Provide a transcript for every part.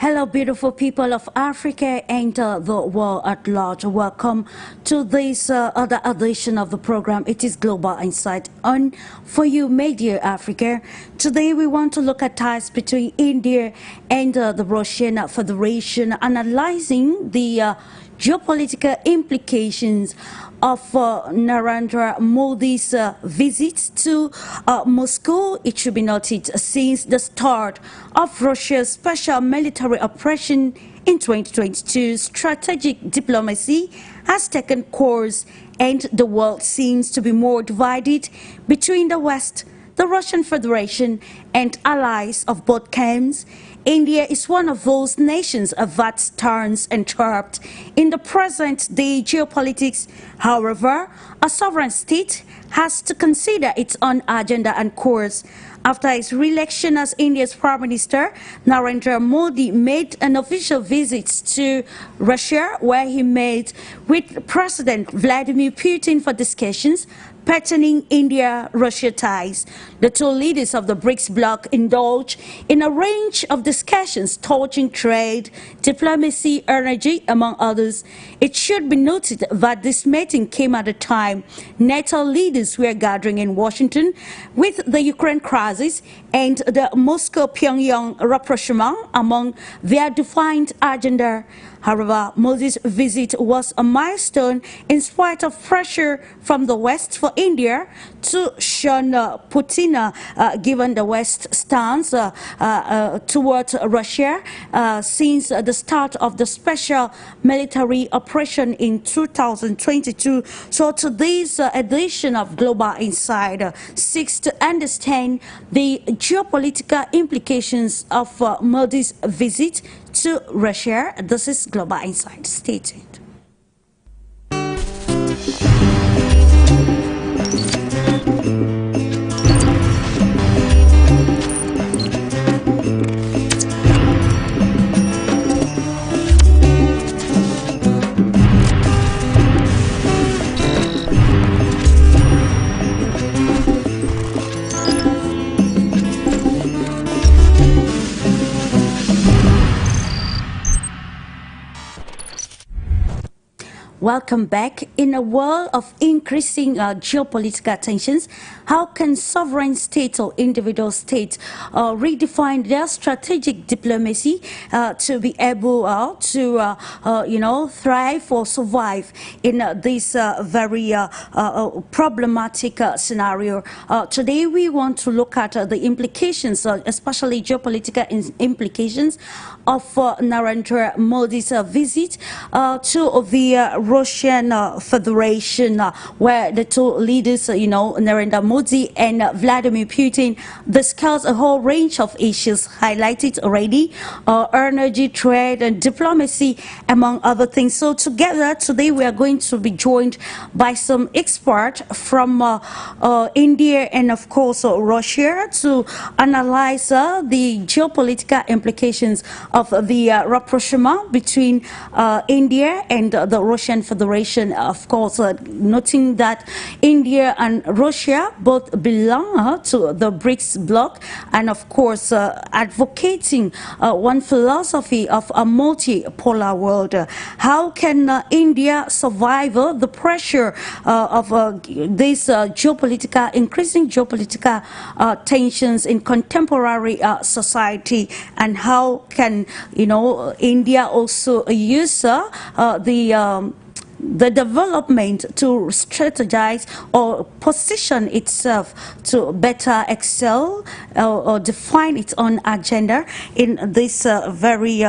Hello, beautiful people of Africa and the world at large. Welcome to this other edition of the program. It is Global Insight on For You Media Africa. Today, we want to look at ties between India and the Russian Federation, analyzing the geopolitical implications of Narendra Modi's visit to Moscow. It should be noted, since the start of Russia's special military operation in 2022, strategic diplomacy has taken course and the world seems to be more divided between the West, the Russian Federation, and allies of both camps. India is one of those nations that stands entrapped in the present-day geopolitics. However, a sovereign state has to consider its own agenda and course. After his re-election as India's Prime Minister, Narendra Modi made an official visit to Russia, where he met with President Vladimir Putin for discussions pertaining India-Russia ties. The two leaders of the BRICS bloc indulged in a range of discussions touching trade, diplomacy, energy, among others. It should be noted that this meeting came at a time NATO leaders were gathering in Washington with the Ukraine crisis and the Moscow-Pyongyang rapprochement among their defined agenda. However, Modi's visit was a milestone in spite of pressure from the West for India to shun Putin, given the West's stance towards Russia since the start of the special military operation in 2022. So today's edition of Global Insight seeks to understand the geopolitical implications of Modi's visit to Russia. This is Global Insight. Stay tuned. Welcome back. In a world of increasing geopolitical tensions, how can sovereign states or individual states redefine their strategic diplomacy to be able to, thrive or survive in this very problematic scenario? Today, we want to look at the implications, especially geopolitical implications of Narendra Modi's visit to the Russian Federation, where the two leaders, Narendra Modi and Vladimir Putin, discussed a whole range of issues highlighted already, energy, trade, and diplomacy, among other things. So together today we are going to be joined by some experts from India and of course Russia to analyze the geopolitical implications of the rapprochement between India and the Russian Federation. Of course, noting that India and Russia both belong to the BRICS bloc, and of course advocating one philosophy of a multipolar world. How can India survive the pressure of these increasing geopolitical tensions in contemporary society, and how can India also use the development to strategize or position itself to better excel or define its own agenda in this very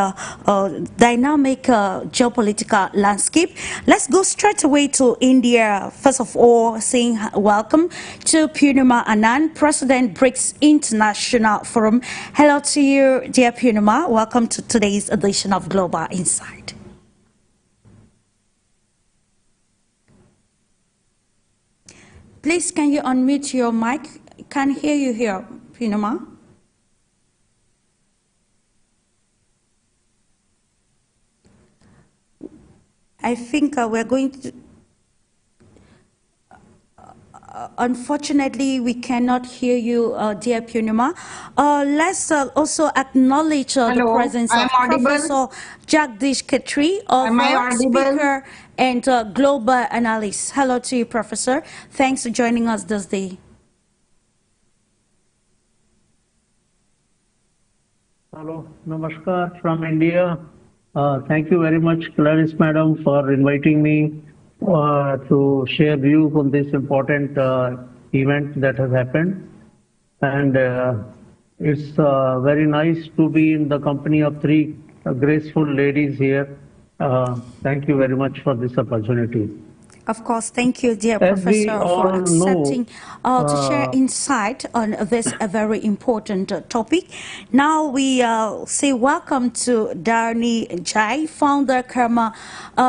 dynamic geopolitical landscape? Let's go straight away to India. First of all, saying welcome to PURNIMA ANAND, President BRICS International Forum. Hello to you, dear PURNIMA. Welcome to today's edition of Global Insight. Please, can you unmute your mic? Can't hear you here, PURNIMA. I think we're going to... unfortunately, we cannot hear you, dear Purnima. Let's also acknowledge the Hello, presence I'm of audible. Professor Jagdish KHATRI, Am I author, audible? speaker, and global analyst. Hello to you, Professor. Thanks for joining us this day. Hello, Namaskar from India. Thank you very much, Clarice Madam, for inviting me to share views on this important event that has happened. And it's very nice to be in the company of three graceful ladies here. Thank you very much for this opportunity. Of course, thank you, dear As we Professor, for all accepting know, to share insight on this very important topic. Now we say welcome to Dharni Jai, founder Karma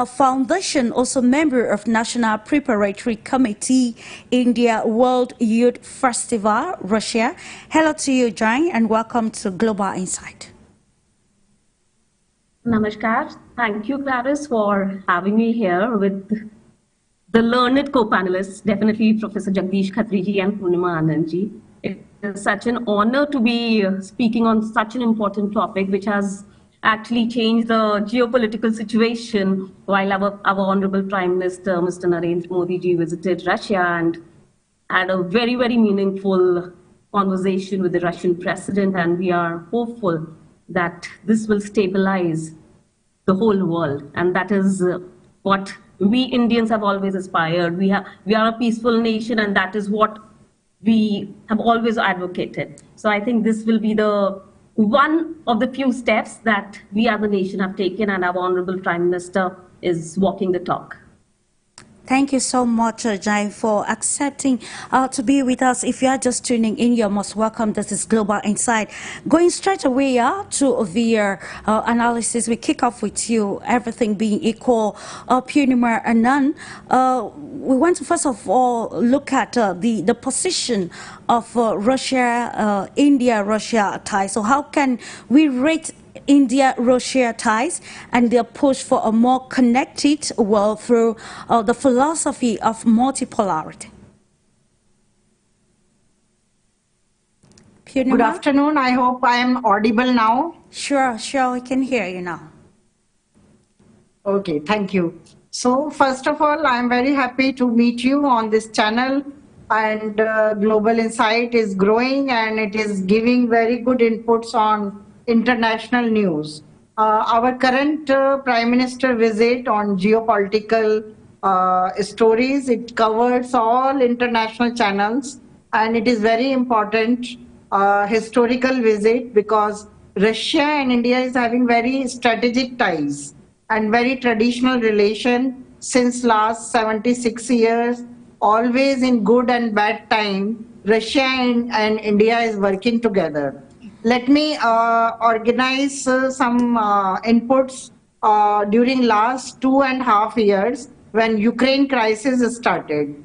Foundation, also member of National Preparatory Committee, India World Youth Festival, Russia. Hello to you, Jai, and welcome to Global Insight. Namaskar. Thank you, Clarice, for having me here with the learned co-panelists, definitely Professor Jagdish Khatri and Purnima Anand. It is such an honor to be speaking on such an important topic, which has actually changed the geopolitical situation while our Honorable Prime Minister, Mr. Narendra Modi ji, visited Russia and had a very, very meaningful conversation with the Russian president. And we are hopeful that this will stabilize the whole world. And that is what we Indians have always aspired. We are a peaceful nation, and that is what we have always advocated. So I think this will be the one of the few steps that we as a nation have taken, and our Honorable Prime Minister is walking the talk. Thank you so much, Jai, for accepting to be with us. If you are just tuning in, you're most welcome. This is Global Insight. Going straight away to the analysis, we kick off with you, everything being equal, Purnima Anand. We want to first of all look at the position of Russia, India-Russia ties. So how can we rate India-Russia ties and their push for a more connected world through the philosophy of multipolarity? Purnima? Good afternoon. I hope I am audible now. Sure, we can hear you now. Okay, thank you. So first of all, I am very happy to meet you on this channel, and Global Insight is growing and it is giving very good inputs on international news. Our current Prime Minister visit on geopolitical stories, it covers all international channels, and it is very important historical visit because Russia and India is having very strategic ties and very traditional relation since last 76 years, always in good and bad time, Russia and India is working together. Let me organize some inputs during last 2.5 years when Ukraine crisis started.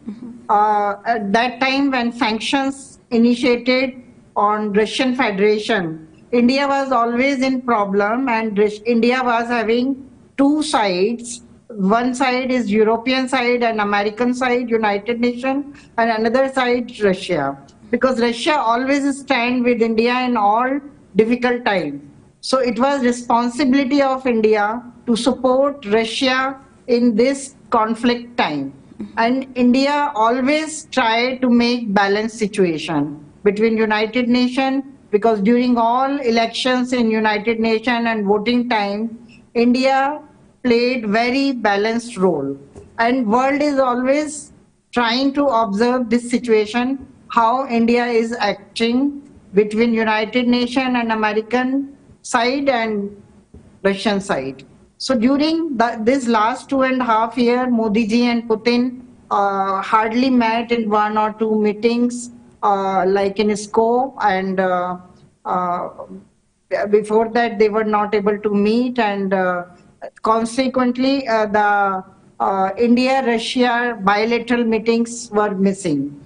At that time when sanctions initiated on Russian Federation, India was always in problem, and India was having two sides. One side is European side and American side, United Nations, and another side Russia. Because Russia always stand with India in all difficult times. So it was responsibility of India to support Russia in this conflict time. And India always tried to make balanced situation between United Nations, because during all elections in United Nations and voting time, India played very balanced role. And world is always trying to observe this situation, how India is acting between United Nations and American side and Russian side. So during this last 2.5 years, Modi ji and Putin hardly met in 1 or 2 meetings, like in SCO, and before that they were not able to meet, and consequently the India-Russia bilateral meetings were missing.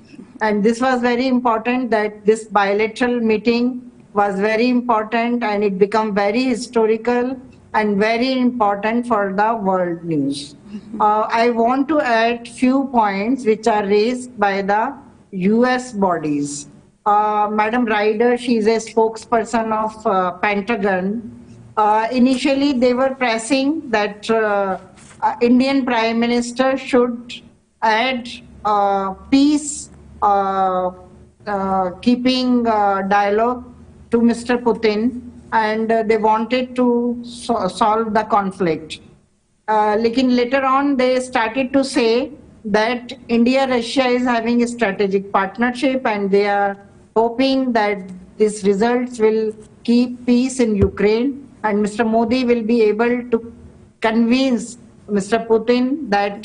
And this was very important, that this bilateral meeting was very important, and it became very historical and very important for the world news. I want to add few points which are raised by the US bodies. Madam Ryder, she's a spokesperson of Pentagon. Initially, they were pressing that Indian Prime Minister should add peace keeping dialogue to Mr. Putin, and they wanted to solve the conflict. Later on, they started to say that India-Russia is having a strategic partnership, and they are hoping that these results will keep peace in Ukraine, and Mr. Modi will be able to convince Mr. Putin that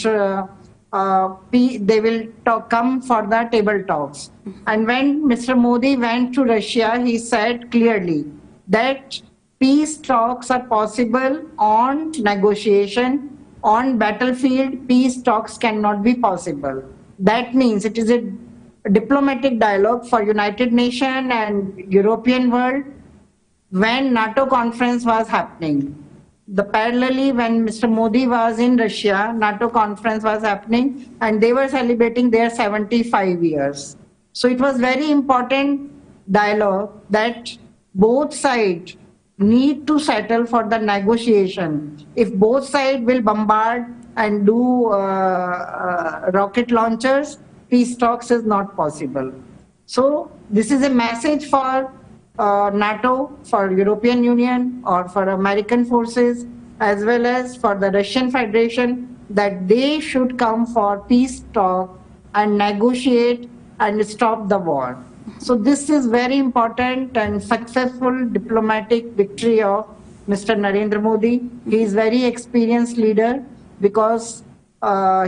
they will come for the table talks. And when Mr. Modi went to Russia, he said clearly that peace talks are possible on negotiation. On battlefield, peace talks cannot be possible. That means it is a diplomatic dialogue for United Nations and European world. When NATO conference was happening, parallelly when Mr. Modi was in Russia, NATO conference was happening, and they were celebrating their 75 years. So it was very important dialogue that both sides need to settle for the negotiation. If both sides will bombard and do rocket launchers, peace talks is not possible. So this is a message for NATO, for European Union, or for American forces, as well as for the Russian Federation, that they should come for peace talk and negotiate and stop the war. So this is very important and successful diplomatic victory of Mr. Narendra Modi. He is very experienced leader because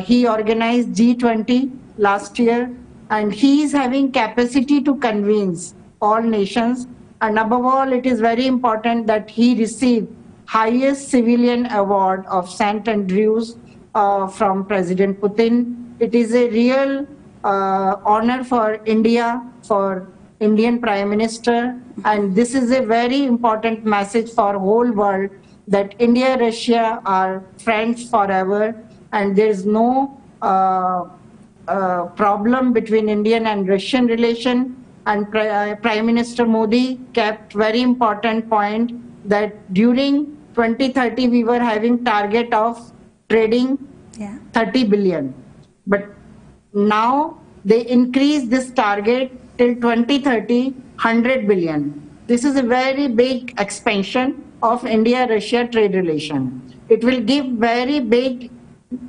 he organized G20 last year, and he is having capacity to convince all nations. And above all, it is very important that he received highest civilian award of St. Andrews from President Putin. It is a real honor for India, for Indian Prime Minister, and this is a very important message for whole world that India, Russia are friends forever, and there is no problem between Indian and Russian relation. And Prime Minister Modi kept very important point that during 2030 we were having target of trading 30 billion, but now they increased this target till 2030 100 billion. This is a very big expansion of India-Russia trade relation. It will give very big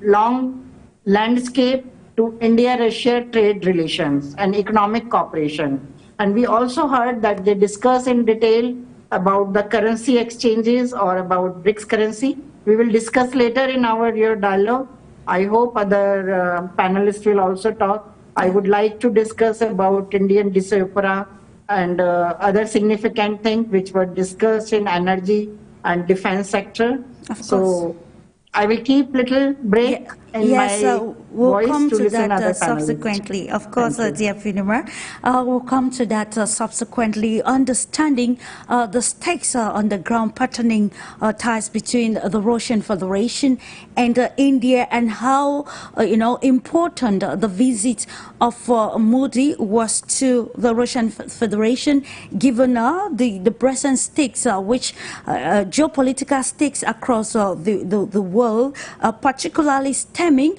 long landscape to India-Russia trade relations and economic cooperation. And we also heard that they discuss in detail about the currency exchanges or about BRICS currency. We will discuss later in our dialogue. I hope other panelists will also talk. I would like to discuss about Indian diaspora and other significant things which were discussed in energy and defense sector. So I will keep little break in my we'll voice come to to listen that other subsequently. panelists. Of course, dear Purnima, we'll come to that subsequently, understanding the stakes on the ground, patterning ties between the Russian Federation and India, and how important the visit of Modi was to the Russian Federation, given the present stakes, which geopolitical stakes across the world, particularly stemming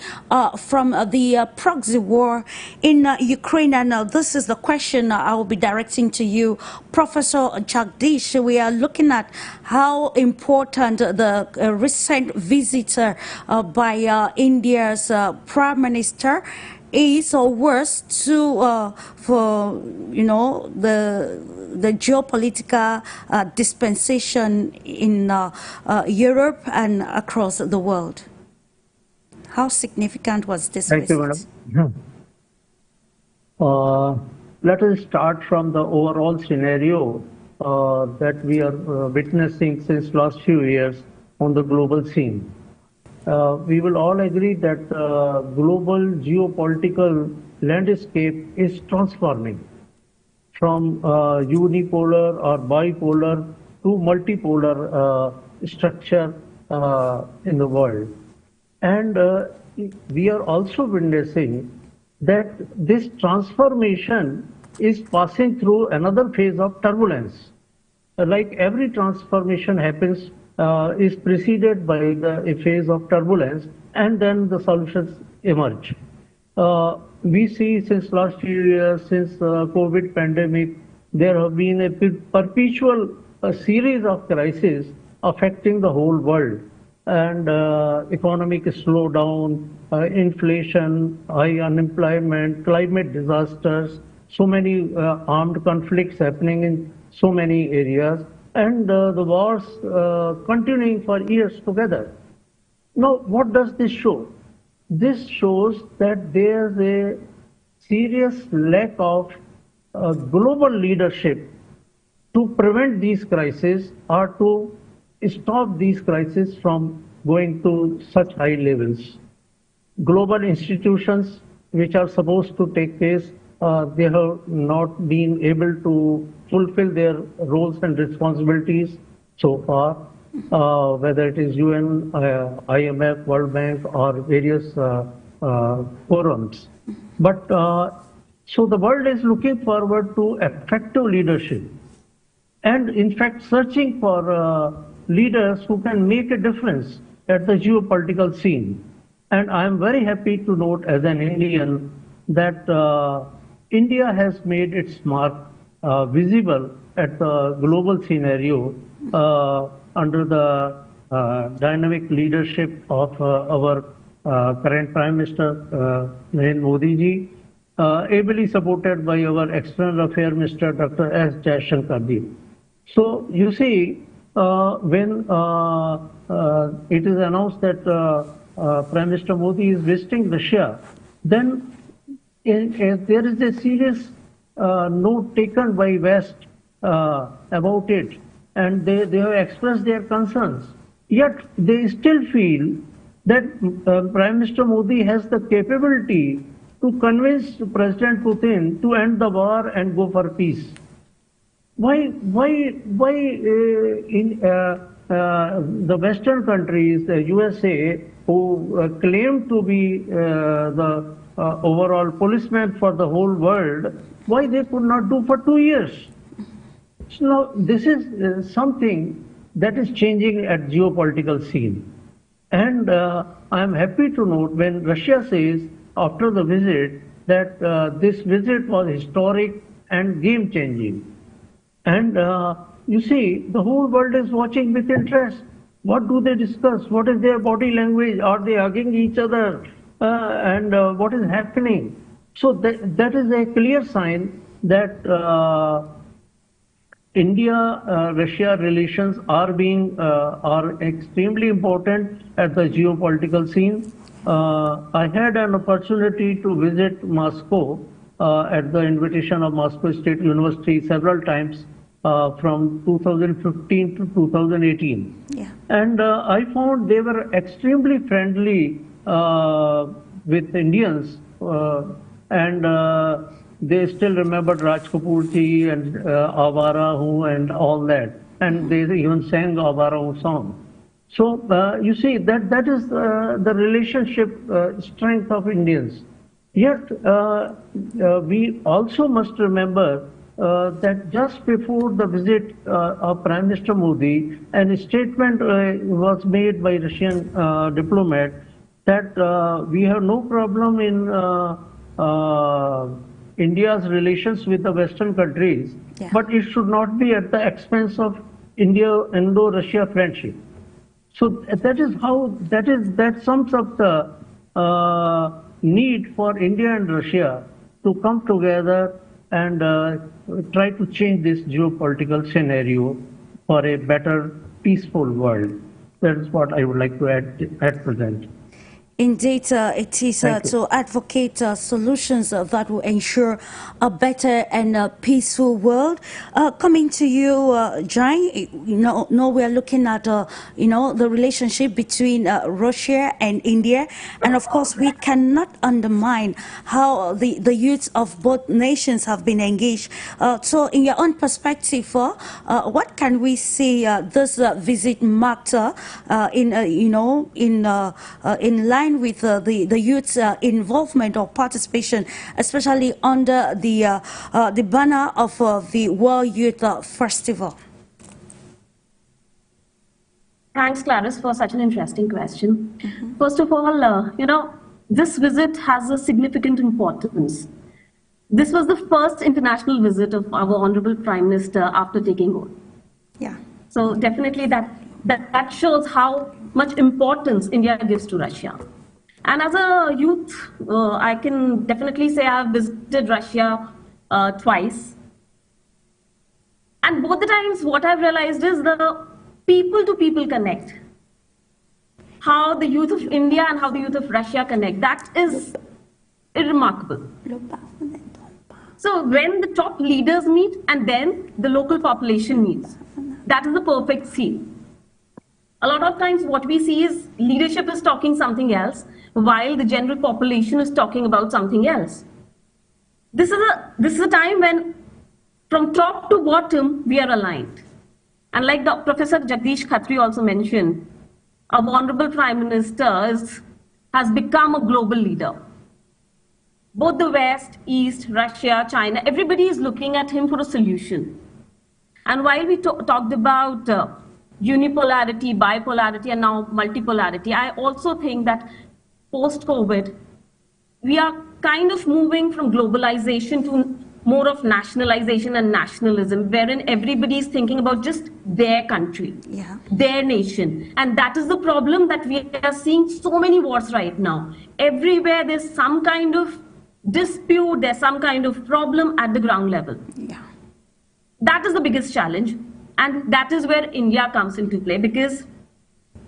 from the proxy war in Ukraine. And this is the question I will be directing to you, Professor Jagdish. We are looking at how important the recent visit by India's Prime Minister is or was to for the geopolitical dispensation in Europe and across the world. How significant was this visit? Thank you, madam. Let us start from the overall scenario that we are witnessing since last few years on the global scene. We will all agree that global geopolitical landscape is transforming from unipolar or bipolar to multipolar structure in the world. And we are also witnessing that this transformation is passing through another phase of turbulence. Like every transformation happens, is preceded by a phase of turbulence, and then the solutions emerge. We see since last few years, since COVID pandemic, there have been a perpetual series of crises affecting the whole world, and economic slowdown, inflation, high unemployment, climate disasters, so many armed conflicts happening in so many areas, and the wars continuing for years together. Now, what does this show? This shows that there's a serious lack of global leadership to prevent these crises or to stop these crises from going to such high levels. Global institutions which are supposed to take place, they have not been able to fulfill their roles and responsibilities so far, whether it is UN, IMF, World Bank, or various forums. But so the world is looking forward to effective leadership, and in fact searching for leaders who can make a difference at the geopolitical scene. And I am very happy to note as an Indian that India has made its mark visible at the global scenario under the dynamic leadership of our current Prime Minister Narendra Modi ji, ably supported by our External Affairs Minister Dr. S. Jaishankar. So you see, when it is announced that Prime Minister Modi is visiting Russia, then there is a serious note taken by West about it, and they have expressed their concerns. Yet they still feel that Prime Minister Modi has the capability to convince President Putin to end the war and go for peace. Why in the Western countries, the USA, who claim to be the overall policeman for the whole world, why they could not do for 2 years? So now this is something that is changing at geopolitical scene. And I am happy to note when Russia says after the visit that this visit was historic and game-changing. And you see, the whole world is watching with interest. What do they discuss? What is their body language? Are they hugging each other? And what is happening? So that is a clear sign that India-Russia relations are extremely important at the geopolitical scene. I had an opportunity to visit Moscow at the invitation of Moscow State University several times from 2015 to 2018. Yeah. And I found they were extremely friendly with Indians, and they still remembered Raj Kapoor ji and Avara Hu and all that, and they even sang Avara Hu song. So you see that is the relationship strength of Indians. Yet we also must remember that just before the visit of Prime Minister Modi, a statement was made by Russian diplomat that we have no problem in India's relations with the Western countries, yeah, but it should not be at the expense of Indo-Russia friendship. So that sums up the need for India and Russia to come together and try to change this geopolitical scenario for a better, peaceful world. That is what I would like to add at present. Indeed, it is to advocate solutions that will ensure a better and peaceful world. Coming to you, Jain, now we are looking at the relationship between Russia and India, and of course we cannot undermine how the youths of both nations have been engaged. So, in your own perspective, what can we see this visit marked in line align with the youth's involvement or participation, especially under the banner of the World Youth Festival? Thanks, Clarice, for such an interesting question. First of all, this visit has a significant importance. This was the first international visit of our Honorable Prime Minister after taking oath. Yeah. So definitely that shows how much importance India gives to Russia. And as a youth, I can definitely say I've visited Russia twice. And both the times what I've realized is the people-to-people connect. How the youth of India and how the youth of Russia connect. That is remarkable. So when the top leaders meet and then the local population meets, that is the perfect scene. A lot of times what we see is leadership is talking something else while the general population is talking about something else. This is a time when from top to bottom we are aligned. And like Professor JAGDISH KHATRI also mentioned, our Honorable Prime Minister has become a global leader. Both the West, East, Russia, China, everybody is looking at him for a solution. And while we talked about unipolarity, bipolarity, and now multipolarity, I also think that post-COVID, we are kind of moving from globalization to more of nationalization and nationalism, wherein everybody is thinking about just their country, their nation. And that is the problem that we are seeing so many wars right now. Everywhere there's some kind of dispute, there's some kind of problem at the ground level. Yeah. That is the biggest challenge. And that is where India comes into play, because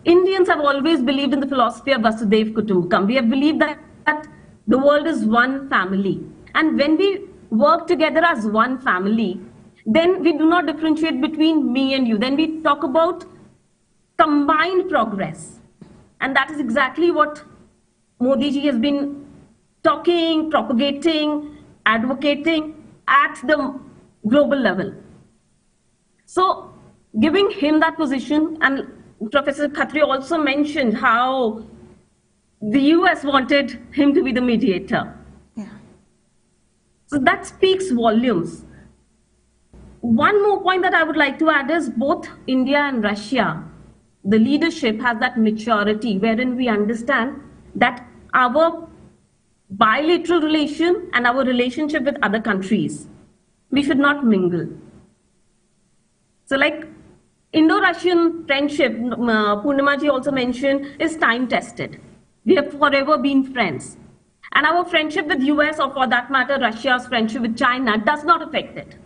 Indians have always believed in the philosophy of Vasudhaiva Kutumbakam. We have believed that the world is one family. And when we work together as one family, then we do not differentiate between me and you. Then we talk about combined progress. And that is exactly what Modi ji has been talking, propagating, advocating at the global level. So giving him that position, and Professor Khatri also mentioned how the US wanted him to be the mediator. So that speaks volumes. One more point that I would like to add is both India and Russia, the leadership has that maturity wherein we understand that our bilateral relation and our relationship with other countries, we should not mingle. So like Indo-Russian friendship, Purnima ji also mentioned, is time-tested. We have forever been friends. And our friendship with US, or for that matter, Russia's friendship with China, does not affect it.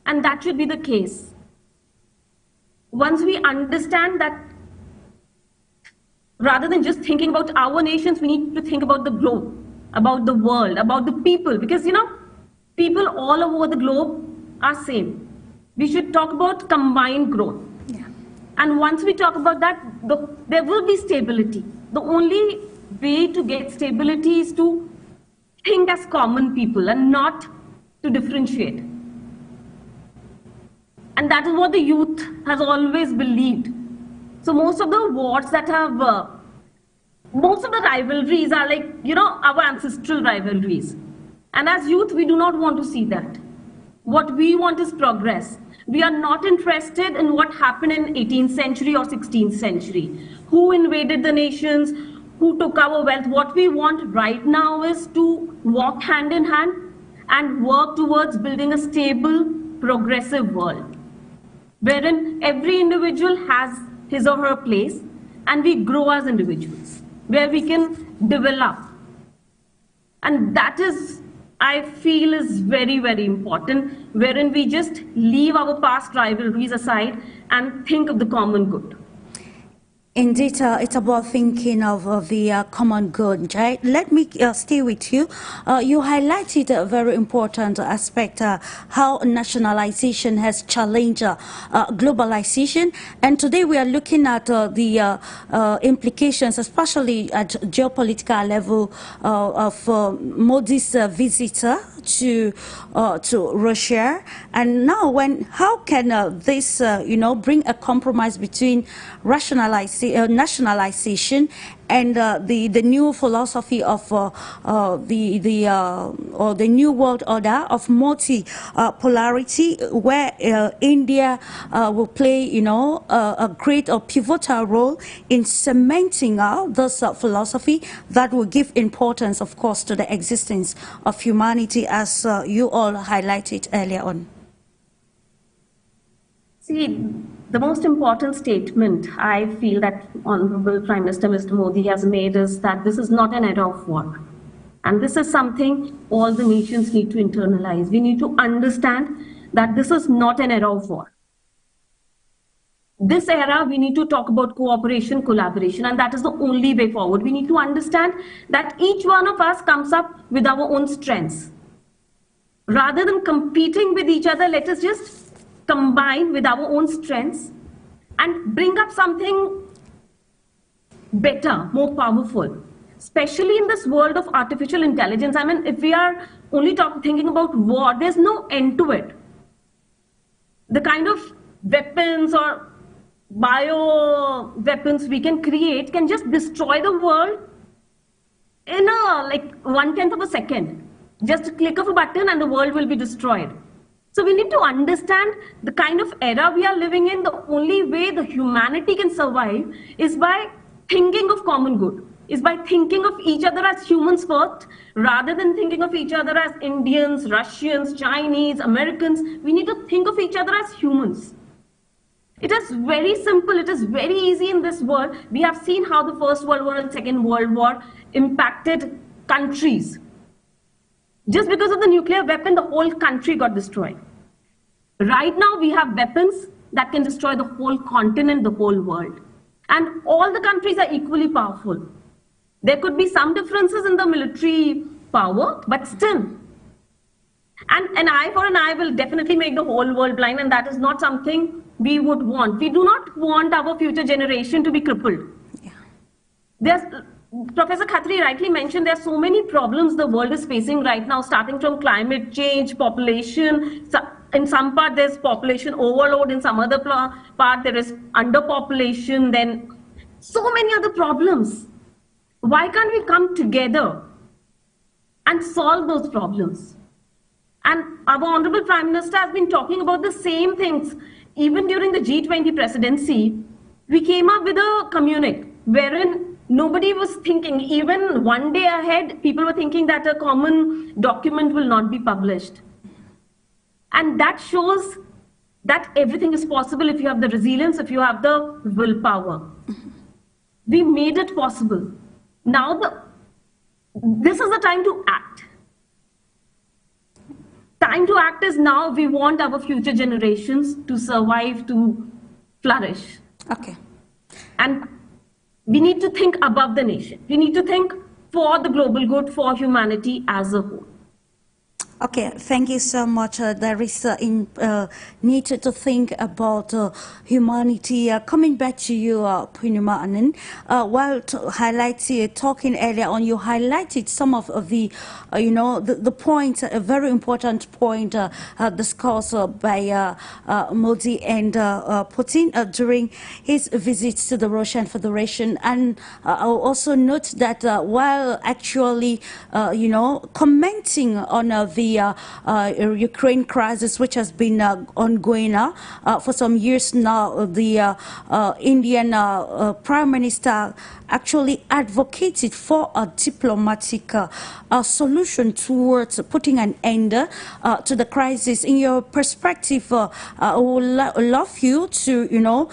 And that should be the case. Once we understand that, rather than just thinking about our nations, we need to think about the globe, about the world, about the people. Because, people all over the globe are same. We should talk about combined growth. Yeah. And once we talk about that, there will be stability. The only way to get stability is to think as common people and not to differentiate. And that is what the youth has always believed. So most of the wars that have, most of the rivalries are like, our ancestral rivalries. And as youth, we do not want to see that. What we want is progress. We are not interested in what happened in 18th century or 16th century. Who invaded the nations, who took our wealth. What we want right now is to walk hand in hand and work towards building a stable, progressive world, wherein every individual has his or her place and we grow as individuals, where we can develop. And that is, I feel, is very, very important, wherein we just leave our past rivalries aside and think of the common good. Indeed, it's about thinking of the common good, right? Let me stay with you. You highlighted a very important aspect, how nationalization has challenged globalization. And today we are looking at the implications, especially at geopolitical level, of Modi's visitor to Russia. And now, how can this, bring a compromise between rationalization nationalization and the new philosophy of the new world order of multi-polarity, where India will play, a great or pivotal role in cementing this philosophy that will give importance, of course, to the existence of humanity, as you all highlighted earlier on. See, the most important statement I feel that Honorable Prime Minister Mr. Modi has made is that this is not an era of war. And this is something all the nations need to internalize. We need to understand that this is not an era of war. This era, we need to talk about cooperation, collaboration, and that is the only way forward. We need to understand that each one of us comes up with our own strengths. Rather than competing with each other, let us just combine with our own strengths and bring up something better, more powerful. Especially in this world of artificial intelligence. I mean, if we are only thinking about war, there's no end to it. The kind of weapons or bio weapons we can create can just destroy the world in like 1/10 of a second. Just a click of a button and the world will be destroyed. So we need to understand the kind of era we are living in. The only way the humanity can survive is by thinking of common good, is by thinking of each other as humans first, rather than thinking of each other as Indians, Russians, Chinese, Americans. We need to think of each other as humans. It is very simple. It is very easy in this world. We have seen how the First World War and Second World War impacted countries. Just because of the nuclear weapon, the whole country got destroyed. Right now, we have weapons that can destroy the whole continent, the whole world. And all the countries are equally powerful. There could be some differences in the military power, but still. And an eye for an eye will definitely make the whole world blind, and that is not something we would want. We do not want our future generation to be crippled. Yeah. Professor Khatri rightly mentioned there are so many problems the world is facing right now, starting from climate change, population. In some part, there's population overload. In some other part, there is underpopulation. Then so many other problems. Why can't we come together and solve those problems? And our Honorable Prime Minister has been talking about the same things. Even during the G20 presidency, we came up with a communique wherein nobody was thinking, even one day ahead, people were thinking that a common document will not be published. And that shows that everything is possible if you have the resilience, if you have the willpower. We made it possible. Now, this is the time to act. Time to act is now. We want our future generations to survive, to flourish. Okay. And we need to think above the nation. We need to think for the global good, for humanity as a whole. Okay, thank you so much. There is need to think about humanity. Coming back to you, Purnima Anand, while talking earlier on, you highlighted some of the, the points, a very important point discussed by Modi and Putin during his visit to the Russian Federation. And I'll also note that while actually, commenting on the Ukraine crisis, which has been ongoing for some years now, the Indian Prime Minister actually advocated for a diplomatic solution towards putting an end to the crisis. In your perspective, I would love you to,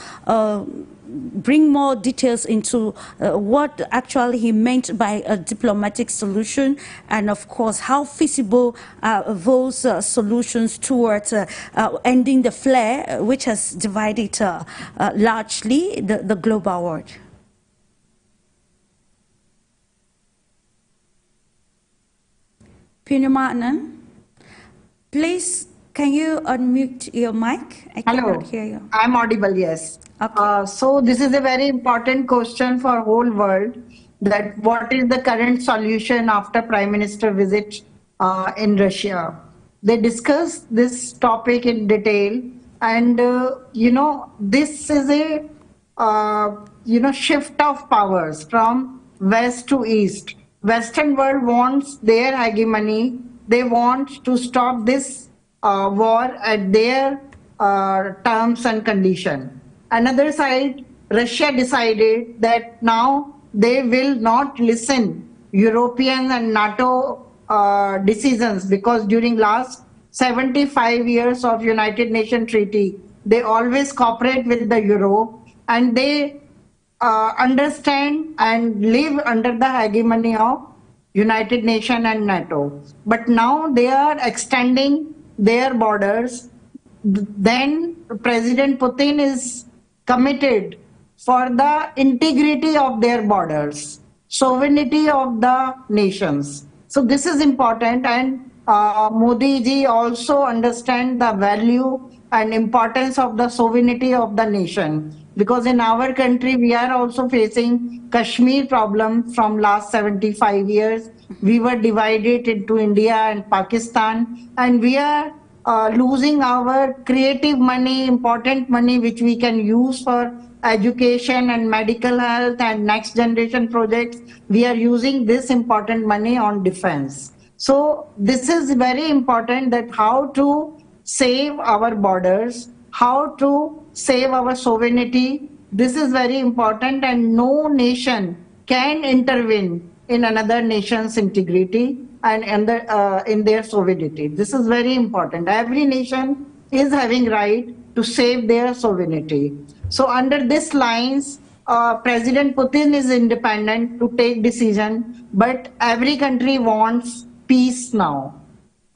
bring more details into what actually he meant by a diplomatic solution, and of course how feasible those solutions towards ending the flare which has divided largely the global world. Purnima Anand, please, can you unmute your mic? I cannot hear you. I'm audible, yes. Okay. So this is a very important question for whole world, that what is the current solution after Prime Minister visit in Russia. They discussed this topic in detail, and this is a shift of powers from west to east. Western world wants their hegemony. They want to stop this war at their terms and condition. Another side, Russia decided that now they will not listen European and NATO decisions, because during last 75 years of United Nations Treaty, they always cooperate with the Europe, and they understand and live under the hegemony of United Nations and NATO. But now they are extending their borders. Then President Putin is committed for the integrity of their borders, sovereignty of the nations. So this is important, and Modi ji also understand the value and importance of the sovereignty of the nation. Because in our country, we are also facing Kashmir problem from last 75 years. We were divided into India and Pakistan, and we are losing our creative money, important money, which we can use for education and medical health and next generation projects. We are using this important money on defense. So this is very important, that how to save our borders, how to save our sovereignty. This is very important, and no nation can intervene in another nation's integrity and in their sovereignty. This is very important. Every nation is having right to save their sovereignty. So under these lines, President Putin is independent to take decision, but every country wants peace now.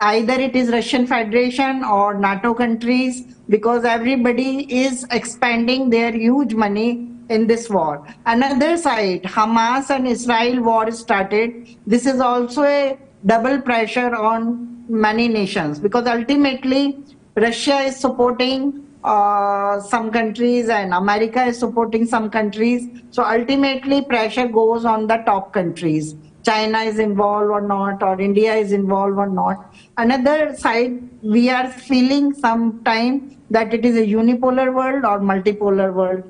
Either it is Russian Federation or NATO countries, because everybody is expanding their huge money in this war. Another side, Hamas and Israel war started. This is also a double pressure on many nations, because ultimately Russia is supporting some countries and America is supporting some countries. So ultimately pressure goes on the top countries. China is involved or not, or India is involved or not. Another side, we are feeling sometime that it is a unipolar world or multipolar world.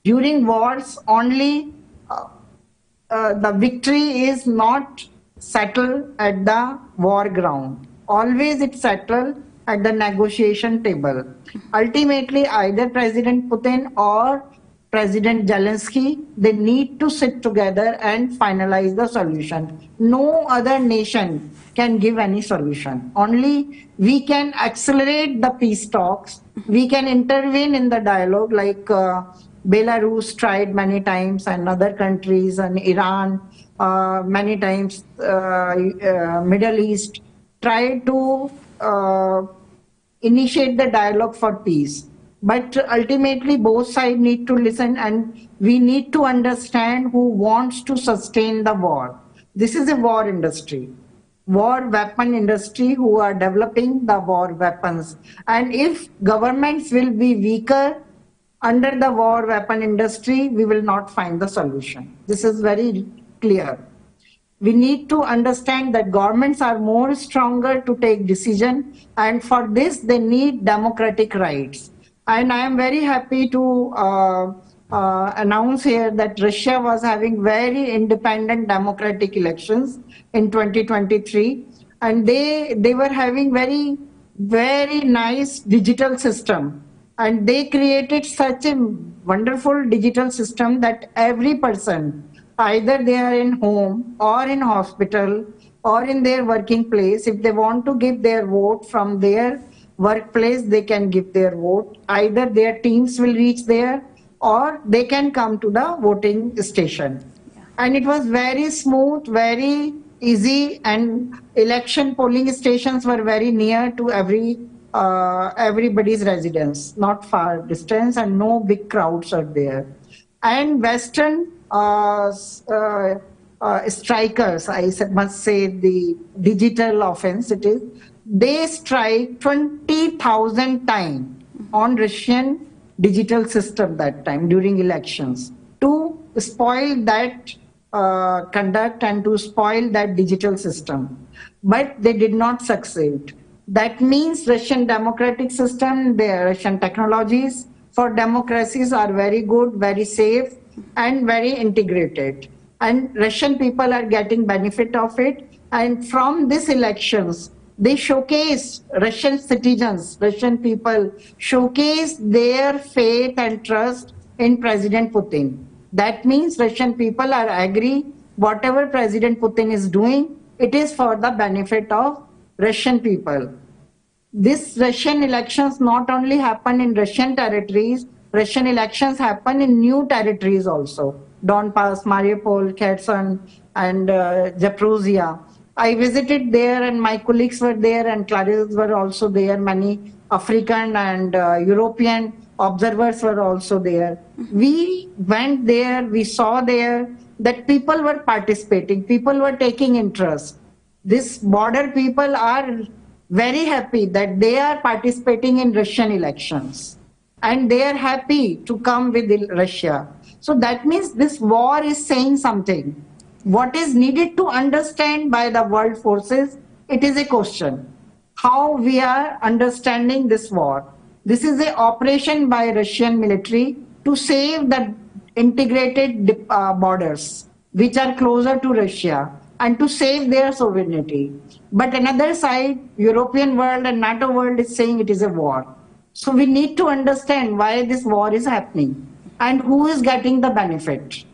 During wars, only the victory is not settled at the war ground. Always it's settled at the negotiation table. Ultimately, either President Putin or President Zelensky, they need to sit together and finalize the solution. No other nation can give any solution. Only we can accelerate the peace talks. We can intervene in the dialogue, like Belarus tried many times, and other countries, and Iran many times, Middle East tried to initiate the dialogue for peace. But ultimately, both sides need to listen, and we need to understand who wants to sustain the war. This is a war industry, war weapon industry, who are developing the war weapons. And if governments will be weaker under the war weapon industry, we will not find the solution. This is very clear. We need to understand that governments are more stronger to take decision, and for this they need democratic rights. And I am very happy to announce here that Russia was having very independent democratic elections in 2023, and they were having very nice digital system, and they created such a wonderful digital system that every person, either they are in home or in hospital or in their working place, if they want to give their vote from their workplace, they can give their vote. Either their teams will reach there or they can come to the voting station. And it was very smooth, very easy, and election polling stations were very near to everybody's residence, not far distance, and no big crowds are there. And Western strikers, I must say, the digital offense it is, they strike 20,000 times on Russian digital system that time during elections to spoil that conduct and to spoil that digital system. But they did not succeed. That means Russian democratic system, their Russian technologies for democracies are very good, very safe, and very integrated. And Russian people are getting benefit of it. And from these elections, they showcase, Russian citizens, Russian people showcase their faith and trust in President Putin. That means Russian people are agree whatever President Putin is doing, it is for the benefit of Russian people. This Russian elections not only happen in Russian territories, Russian elections happen in new territories also. Donbass, Mariupol, Kherson, and Zaporozhye. I visited there and my colleagues were there and Clarice were also there. Many African and European observers were also there. We went there, we saw there that people were participating, people were taking interest. These border people are very happy that they are participating in Russian elections and they are happy to come with Russia. So that means this war is saying something. What is needed to understand by the world forces, it is a question. How we are understanding this war. This is an operation by Russian military to save the integrated borders, which are closer to Russia, and to save their sovereignty. But another side, European world and NATO world is saying it is a war. So we need to understand why this war is happening and who is getting the benefit.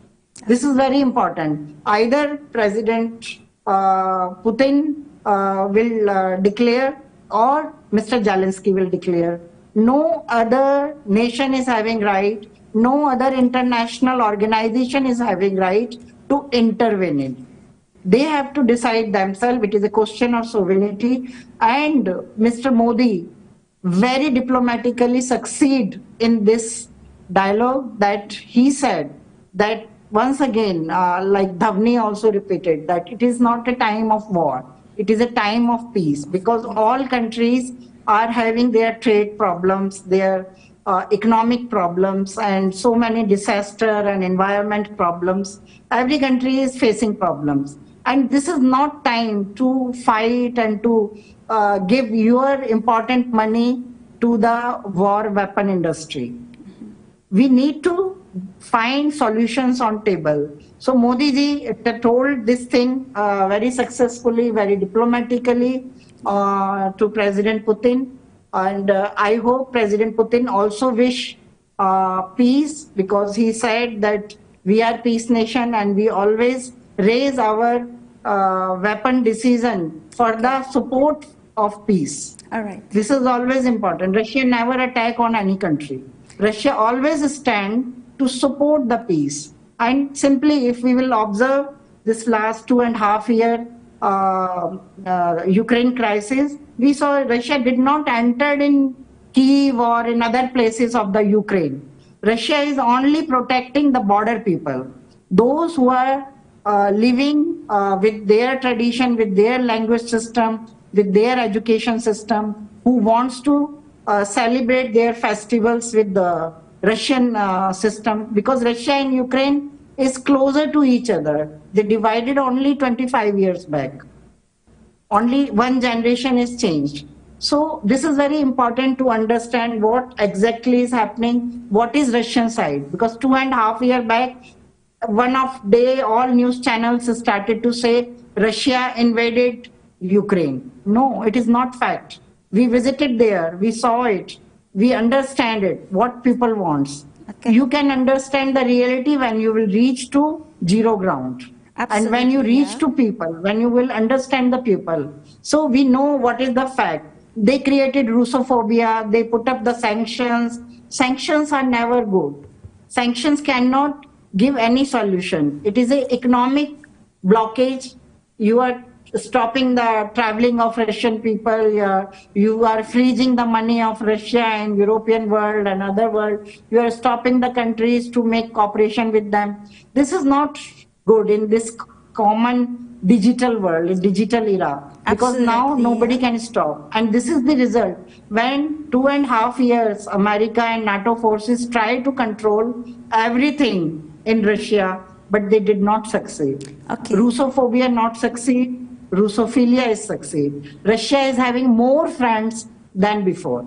This is very important. Either President Putin will declare or Mr. Zelensky will declare. No other nation is having right, no other international organization is having right to intervene in. They have to decide themselves. It is a question of sovereignty. And Mr. Modi very diplomatically succeed in this dialogue that he said that once again, like DHWANI also repeated, that it is not a time of war. It is a time of peace because all countries are having their trade problems, their economic problems, and so many disaster and environment problems. Every country is facing problems. And this is not time to fight and to give your important money to the war weapon industry. We need to find solutions on table. So Modi ji told this thing very successfully, very diplomatically to President Putin. And I hope President Putin also wish peace because he said that we are peace nation and we always raise our weapon decision for the support of peace. All right. This is always important. Russia never attack on any country. Russia always stand to support the peace. And simply, if we will observe this last 2.5 year Ukraine crisis, we saw Russia did not enter in Kyiv or in other places of the Ukraine. Russia is only protecting the border people, those who are living with their tradition, with their language system, with their education system, who wants to celebrate their festivals with the Russian system, because Russia and Ukraine is closer to each other. They divided only 25 years back. Only one generation is changed. So this is very important to understand what exactly is happening, what is Russian side, because 2.5 years back, one of day all news channels started to say Russia invaded Ukraine. No, it is not fact. We visited there, we saw it, we understand it, what people want. Okay. You can understand the reality when you will reach to zero ground. Absolutely, and when you reach to people, when you will understand the people. So we know what is the fact. They created Russophobia, they put up the sanctions. Sanctions are never good. Sanctions cannot give any solution. It is an economic blockage. You are stopping the traveling of Russian people. You are freezing the money of Russia and European world and other world. You are stopping the countries to make cooperation with them. This is not good in this common digital world, digital era. Because now nobody can stop. And this is the result. When 2.5 years, America and NATO forces try to control everything in Russia, but they did not succeed. Okay. Russophobia not succeed. Russophilia is succeed. Russia is having more friends than before.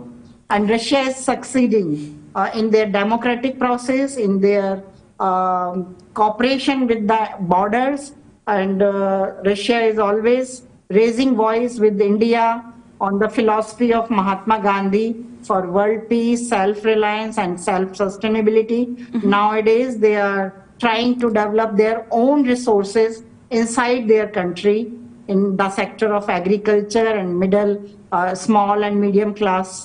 And Russia is succeeding in their democratic process, in their cooperation with the borders. And Russia is always raising voice with India on the philosophy of Mahatma Gandhi for world peace, self-reliance, and self-sustainability. Nowadays, they are trying to develop their own resources inside their country in the sector of agriculture and small and medium class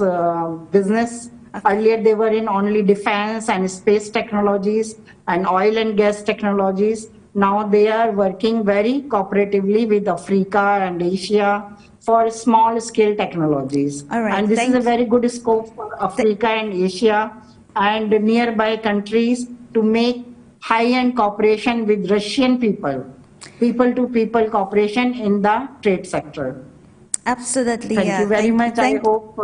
business. Earlier, they were in only defense and space technologies and oil and gas technologies. Now they are working very cooperatively with Africa and Asia for small scale technologies. All right, and this is a very good scope for Africa and Asia and nearby countries to make high-end cooperation with Russian people, people-to-people cooperation in the trade sector. Absolutely. Thank you very much. I hope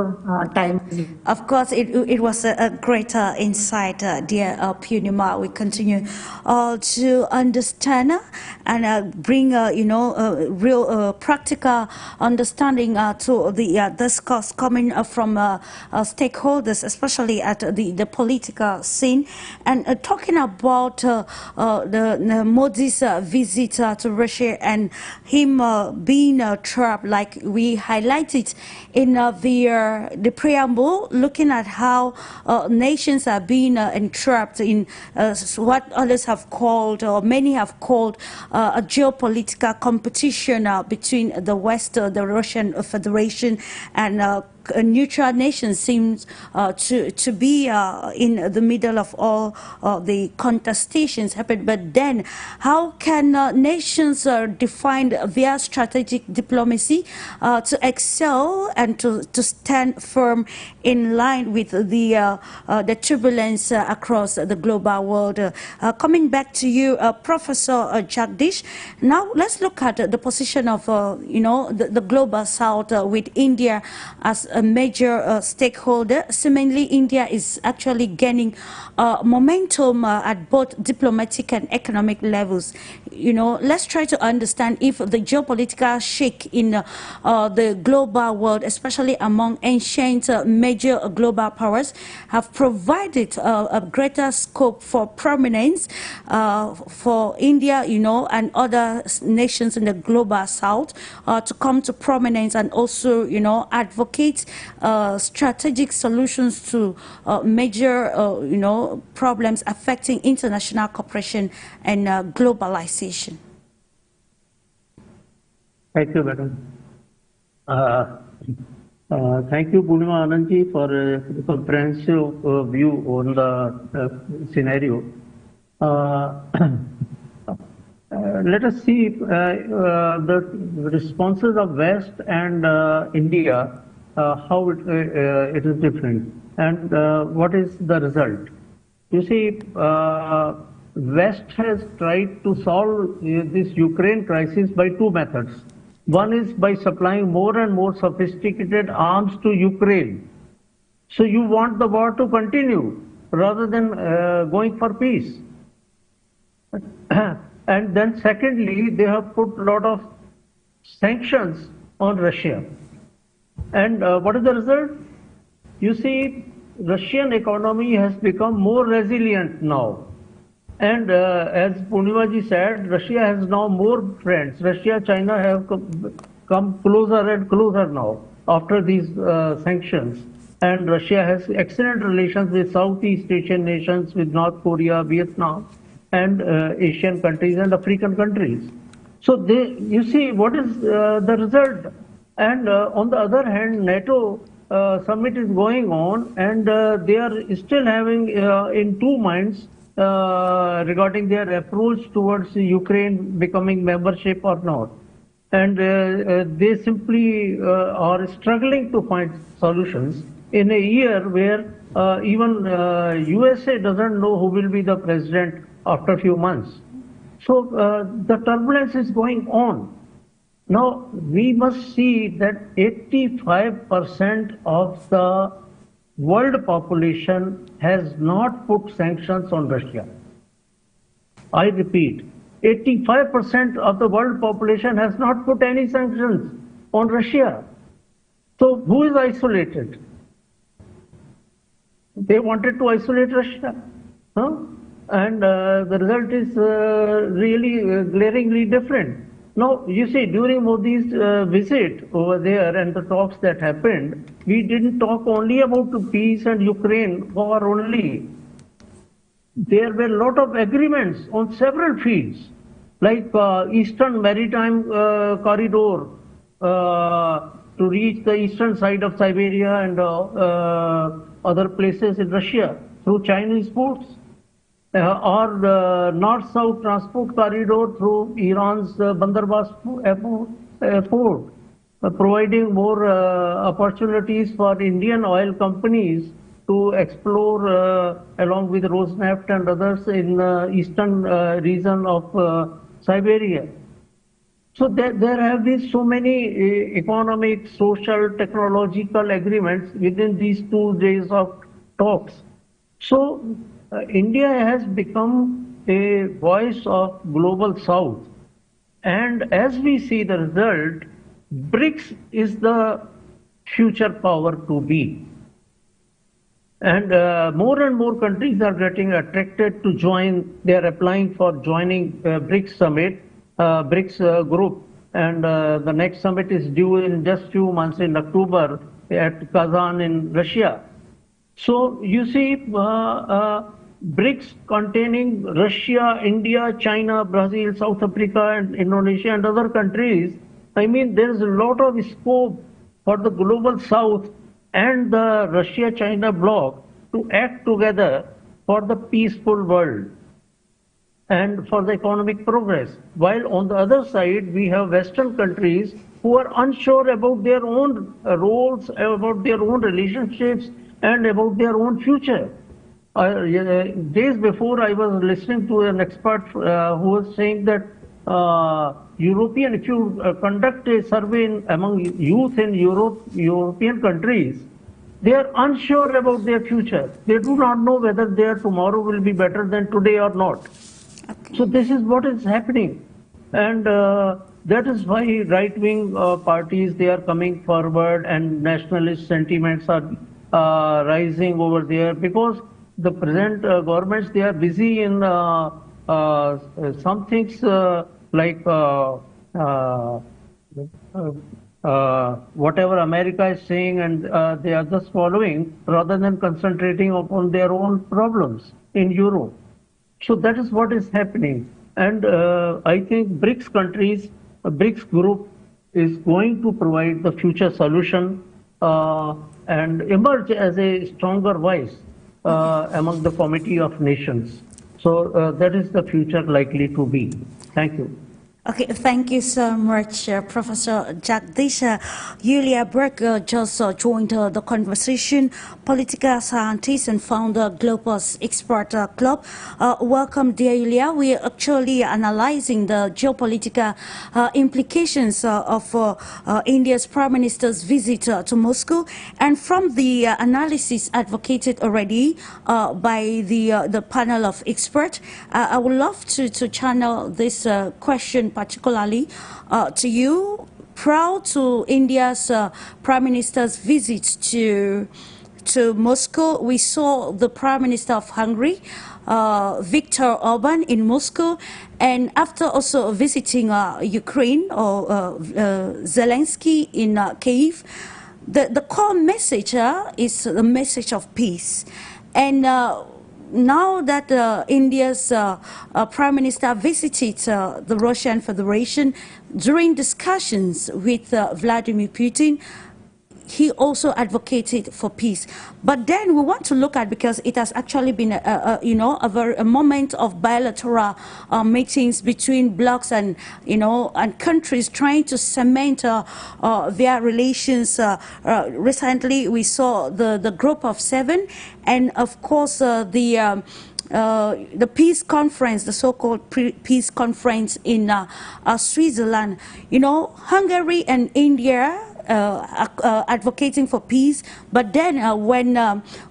time. Of course, it was a great insight, dear Purnima. We continue to understand and bring, real practical understanding to the discourse coming from stakeholders, especially at the political scene. And talking about the Modi's visit to Russia and him being trapped, like we highlighted in the preamble, looking at how nations are being entrapped in what others have called, or many have called, a geopolitical competition between the West, the Russian Federation, and neutral nations seems to be in the middle of all the contestations happen. But then how can nations define their strategic diplomacy to excel and to stand firm in line with the turbulence across the global world? Coming back to you, Professor Jagdish, now let's look at the position of the global South with India as a major stakeholder. Seemingly, India is actually gaining momentum at both diplomatic and economic levels. Let's try to understand if the geopolitical shake in the global world, especially among ancient major global powers, have provided a greater scope for prominence for India, and other nations in the global South to come to prominence and also, advocate strategic solutions to major, problems affecting international cooperation and globalization. Thank you, madam. Thank you, Purnima Anandji, for a comprehensive view on the scenario. Let us see the responses of West and India, how it is different, and what is the result. You see, West has tried to solve this Ukraine crisis by two methods. One is by supplying more and more sophisticated arms to Ukraine. So you want the war to continue rather than going for peace. And then secondly, they have put a lot of sanctions on Russia. And what is the result? You see, Russian economy has become more resilient now. And as Purnima said, Russia has now more friends. Russia, China have come closer and closer now after these sanctions. And Russia has excellent relations with Southeast Asian nations, with North Korea, Vietnam, and Asian countries and African countries. So you see what is the result. And on the other hand, NATO summit is going on, and they are still having in two minds regarding their approach towards Ukraine becoming membership or not. And they simply are struggling to find solutions in a year where even USA doesn't know who will be the president after a few months. So the turbulence is going on. Now, we must see that 85% of the world population has not put sanctions on Russia. I repeat, 85% of the world population has not put any sanctions on Russia. So who is isolated? They wanted to isolate Russia. Huh? And the result is really glaringly different. Now, you see, during Modi's visit over there and the talks that happened, we didn't talk only about the peace and Ukraine war only. There were a lot of agreements on several fields, like Eastern Maritime Corridor to reach the eastern side of Siberia and other places in Russia through Chinese ports, or the North-South Transport Corridor through Iran's Bandar Abbas port, providing more opportunities for Indian oil companies to explore along with Rosneft and others in eastern region of Siberia. So there have been so many economic, social, technological agreements within these 2 days of talks. So India has become a voice of global South. And as we see the result, BRICS is the future power to be. And more countries are getting attracted to join. They are applying for joining BRICS summit, BRICS group. And the next summit is due in just few months in October at Kazan in Russia. So you see, BRICS containing Russia, India, China, Brazil, South Africa, and Indonesia and other countries. I mean, there is a lot of scope for the global South and the Russia-China bloc to act together for the peaceful world and for the economic progress. While on the other side, we have Western countries who are unsure about their own roles, about their own relationships, and about their own future. Days before, I was listening to an expert who was saying that if you conduct a survey among youth in European countries, they are unsure about their future. They do not know whether their tomorrow will be better than today or not. Okay. So this is what is happening. And that is why right-wing parties, they are coming forward and nationalist sentiments are rising over there, because the present governments, they are busy in some things like whatever America is saying, and they are just following rather than concentrating upon their own problems in Europe. So that is what is happening. And I think BRICS countries, BRICS group is going to provide the future solution and emerge as a stronger voice among the Committee of Nations. So that is the future likely to be. Thank you. Okay, thank you so much, Professor Jagdish. Yulia Berg just joined the conversation, political scientist and founder Global Expert Club. Welcome, dear Yulia. We are actually analyzing the geopolitical implications of India's Prime Minister's visit to Moscow. And from the analysis advocated already by the panel of experts, I would love to channel this question particularly to you. Prior to India's Prime Minister's visit to Moscow, we saw the Prime Minister of Hungary, Viktor Orban, in Moscow, and after also visiting Ukraine or Zelensky in Kyiv, the core message is the message of peace. And now that India's Prime Minister visited the Russian Federation, during discussions with Vladimir Putin, he also advocated for peace. But then we want to look at, because it has actually been a moment of bilateral meetings between blocs and and countries trying to cement their relations. Recently, we saw the Group of Seven, and of course the peace conference, the so-called peace conference in Switzerland. Hungary and India advocating for peace, but then when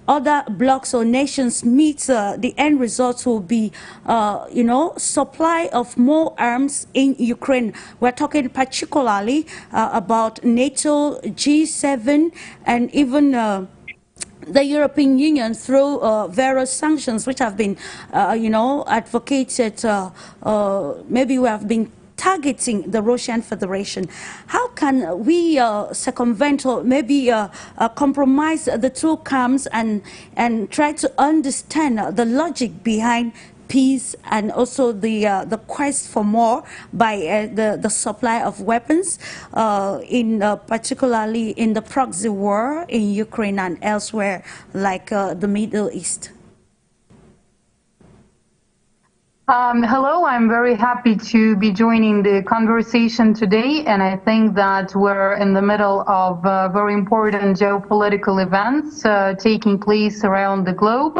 other blocs or nations meet, the end result will be, supply of more arms in Ukraine. We're talking particularly about NATO, G7, and even the European Union through various sanctions which have been, advocated. Maybe we have been targeting the Russian Federation. How can we circumvent or maybe compromise the two camps and try to understand the logic behind peace and also the quest for more by the supply of weapons, particularly in the proxy war in Ukraine and elsewhere, like the Middle East? Hello, I'm very happy to be joining the conversation today, and I think that we're in the middle of very important geopolitical events taking place around the globe.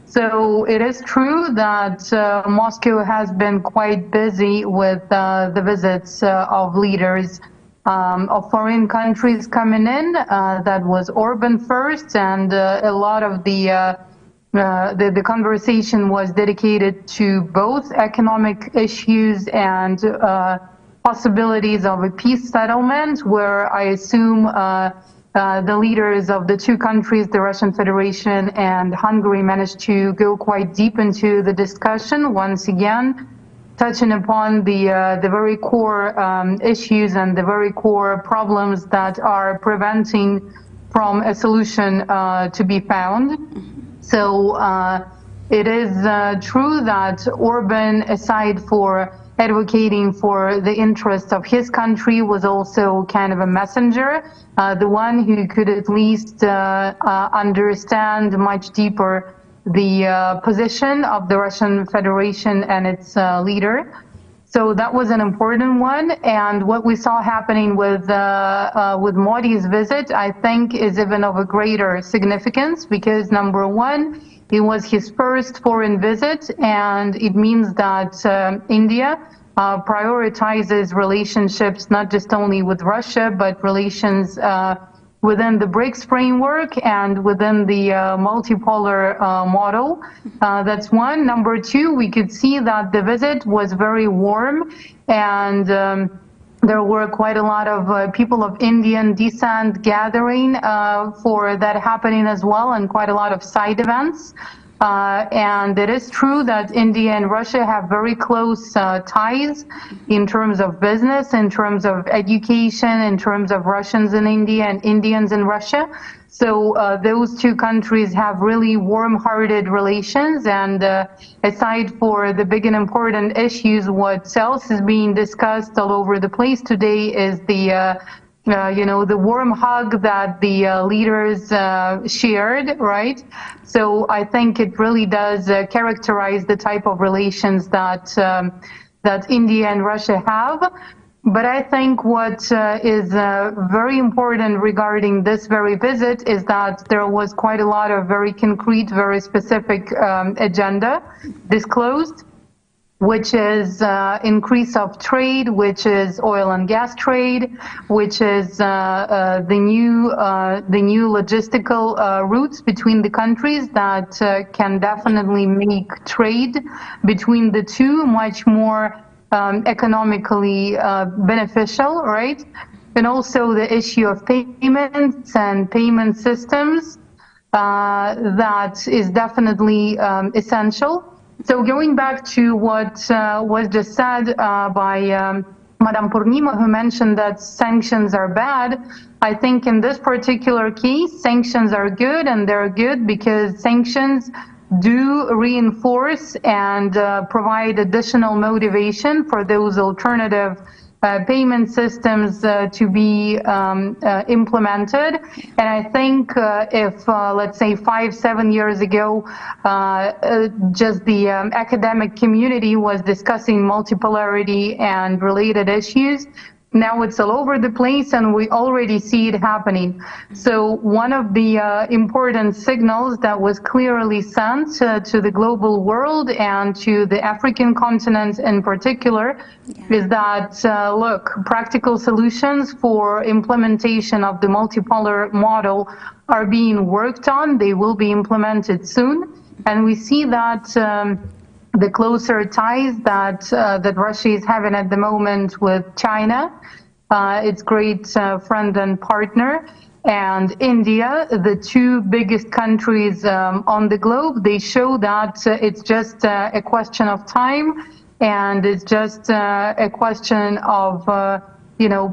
So it is true that Moscow has been quite busy with the visits of leaders of foreign countries coming in. That was Orban first, and a lot of the conversation was dedicated to both economic issues and possibilities of a peace settlement, where I assume the leaders of the two countries, the Russian Federation and Hungary, managed to go quite deep into the discussion, once again, touching upon the very core issues and the very core problems that are preventing from a solution to be found. So it is true that Orban, aside for advocating for the interests of his country, was also kind of a messenger, the one who could at least understand much deeper the position of the Russian Federation and its leader. So that was an important one, and what we saw happening with Modi's visit, I think, is even of a greater significance, because number one, it was his first foreign visit, and it means that India prioritizes relationships not just only with Russia, but relations within the BRICS framework and within the multipolar model. That's one. Number two, we could see that the visit was very warm, and there were quite a lot of people of Indian descent gathering for that happening as well, and quite a lot of side events. And it is true that India and Russia have very close ties in terms of business, in terms of education, in terms of Russians in India and Indians in Russia. So those two countries have really warm-hearted relations, and aside for the big and important issues, what else is being discussed all over the place today is the the warm hug that the leaders shared, right? So I think it really does characterize the type of relations that that India and Russia have. But I think what is very important regarding this very visit is that there was quite a lot of very concrete, very specific agenda disclosed, which is increase of trade, which is oil and gas trade, which is the new logistical routes between the countries that can definitely make trade between the two much more economically beneficial, right? And also the issue of payments and payment systems that is definitely essential. So going back to what was just said by Madame Purnima, who mentioned that sanctions are bad, I think in this particular case, sanctions are good, and they're good because sanctions do reinforce and provide additional motivation for those alternative payment systems to be implemented. And I think if, let's say, 5-7 years ago, just the academic community was discussing multipolarity and related issues, now it's all over the place, and we already see it happening. So one of the important signals that was clearly sent to the global world and to the African continent in particular is that, look, practical solutions for implementation of the multipolar model are being worked on. They will be implemented soon. And we see that the closer ties that Russia is having at the moment with China, its great friend and partner, and India, the two biggest countries on the globe, they show that it's just a question of time, and it's just a question of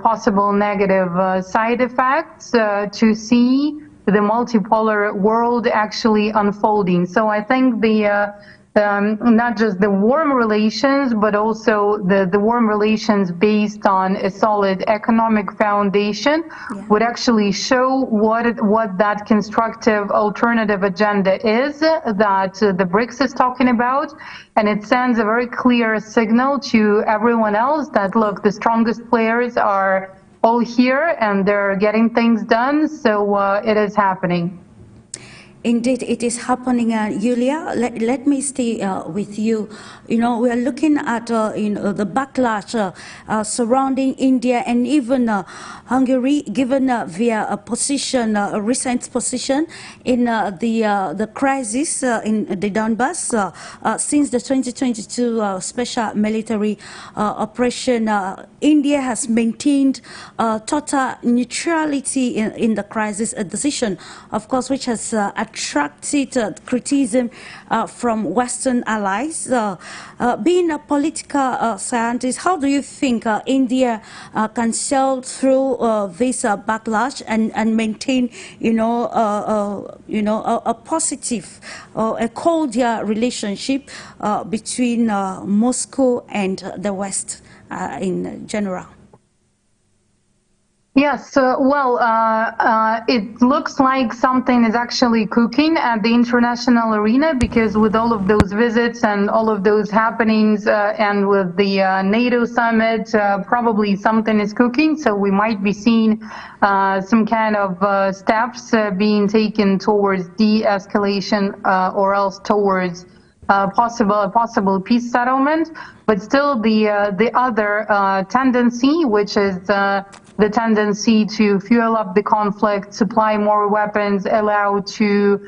possible negative side effects to see the multipolar world actually unfolding. So I think the not just the warm relations, but also the warm relations based on a solid economic foundation would actually show what that constructive alternative agenda is that the BRICS is talking about. And it sends a very clear signal to everyone else that, look, the strongest players are all here and they're getting things done. So it is happening. Indeed, it is happening. Yulia, let me stay with you. We are looking at the backlash surrounding India and even Hungary, given their position, recent position in the crisis in the Donbass since the 2022 special military operation. India has maintained total neutrality in the crisis, a decision, of course, which has attracted criticism from Western allies. Being a political scientist, how do you think India can sail through this backlash and maintain, a positive, a cordial relationship between Moscow and the West in general? Yes, it looks like something is actually cooking at the international arena, because with all of those visits and all of those happenings and with the NATO summit, probably something is cooking. So we might be seeing some kind of steps being taken towards de-escalation or else towards possible peace settlement. But still the other tendency, which is the tendency to fuel up the conflict, supply more weapons, allow to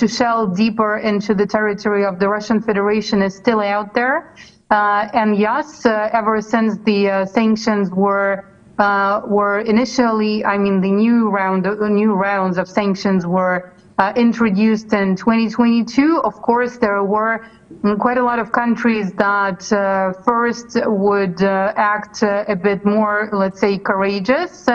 shell deeper into the territory of the Russian Federation, is still out there. And yes, ever since the sanctions were initially, I mean, the new rounds of sanctions were introduced in 2022. Of course, there were quite a lot of countries that first would act a bit more, let's say, courageous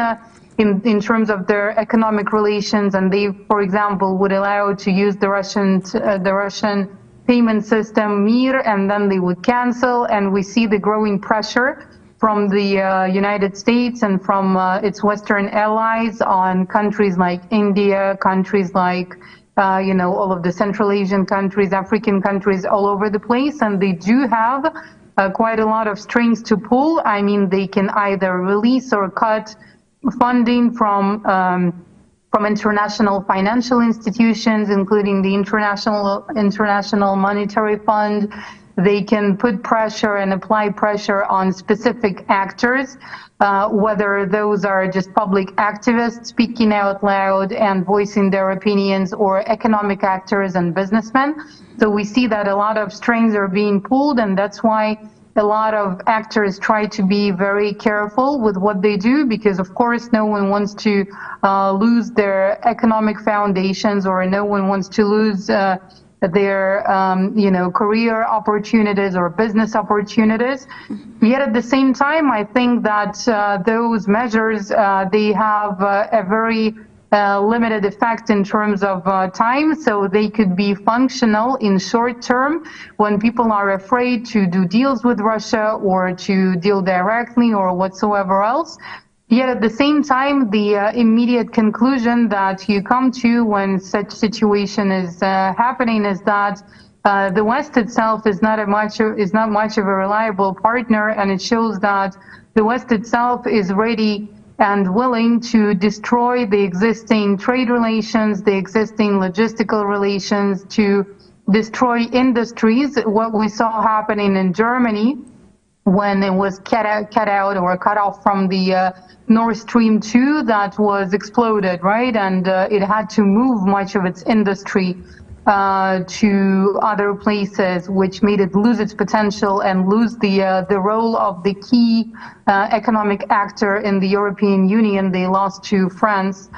in terms of their economic relations, and they, for example, would allow to use the Russian payment system MIR, and then they would cancel. And we see the growing pressure from the United States and from its Western allies on countries like India, countries like all of the Central Asian countries, African countries, all over the place, and they do have quite a lot of strings to pull. I mean, they can either release or cut funding from international financial institutions, including the International Monetary Fund. They can put pressure and apply pressure on specific actors, whether those are just public activists speaking out loud and voicing their opinions, or economic actors and businessmen. So we see that a lot of strings are being pulled, and that's why a lot of actors try to be very careful with what they do, because of course no one wants to lose their economic foundations, or no one wants to lose their career opportunities or business opportunities. Yet at the same time, I think that those measures, they have a very limited effect in terms of time, so they could be functional in short term when people are afraid to do deals with Russia or to deal directly or whatsoever else. Yet at the same time, the immediate conclusion that you come to when such situation is happening is that the West itself is not much of a reliable partner, and it shows that the West itself is ready and willing to destroy the existing trade relations, the existing logistical relations, to destroy industries. What we saw happening in Germany when it was cut off from the Nord Stream 2 that was exploded, right? And it had to move much of its industry to other places, which made it lose its potential and lose the role of the key economic actor in the European Union. They lost to France.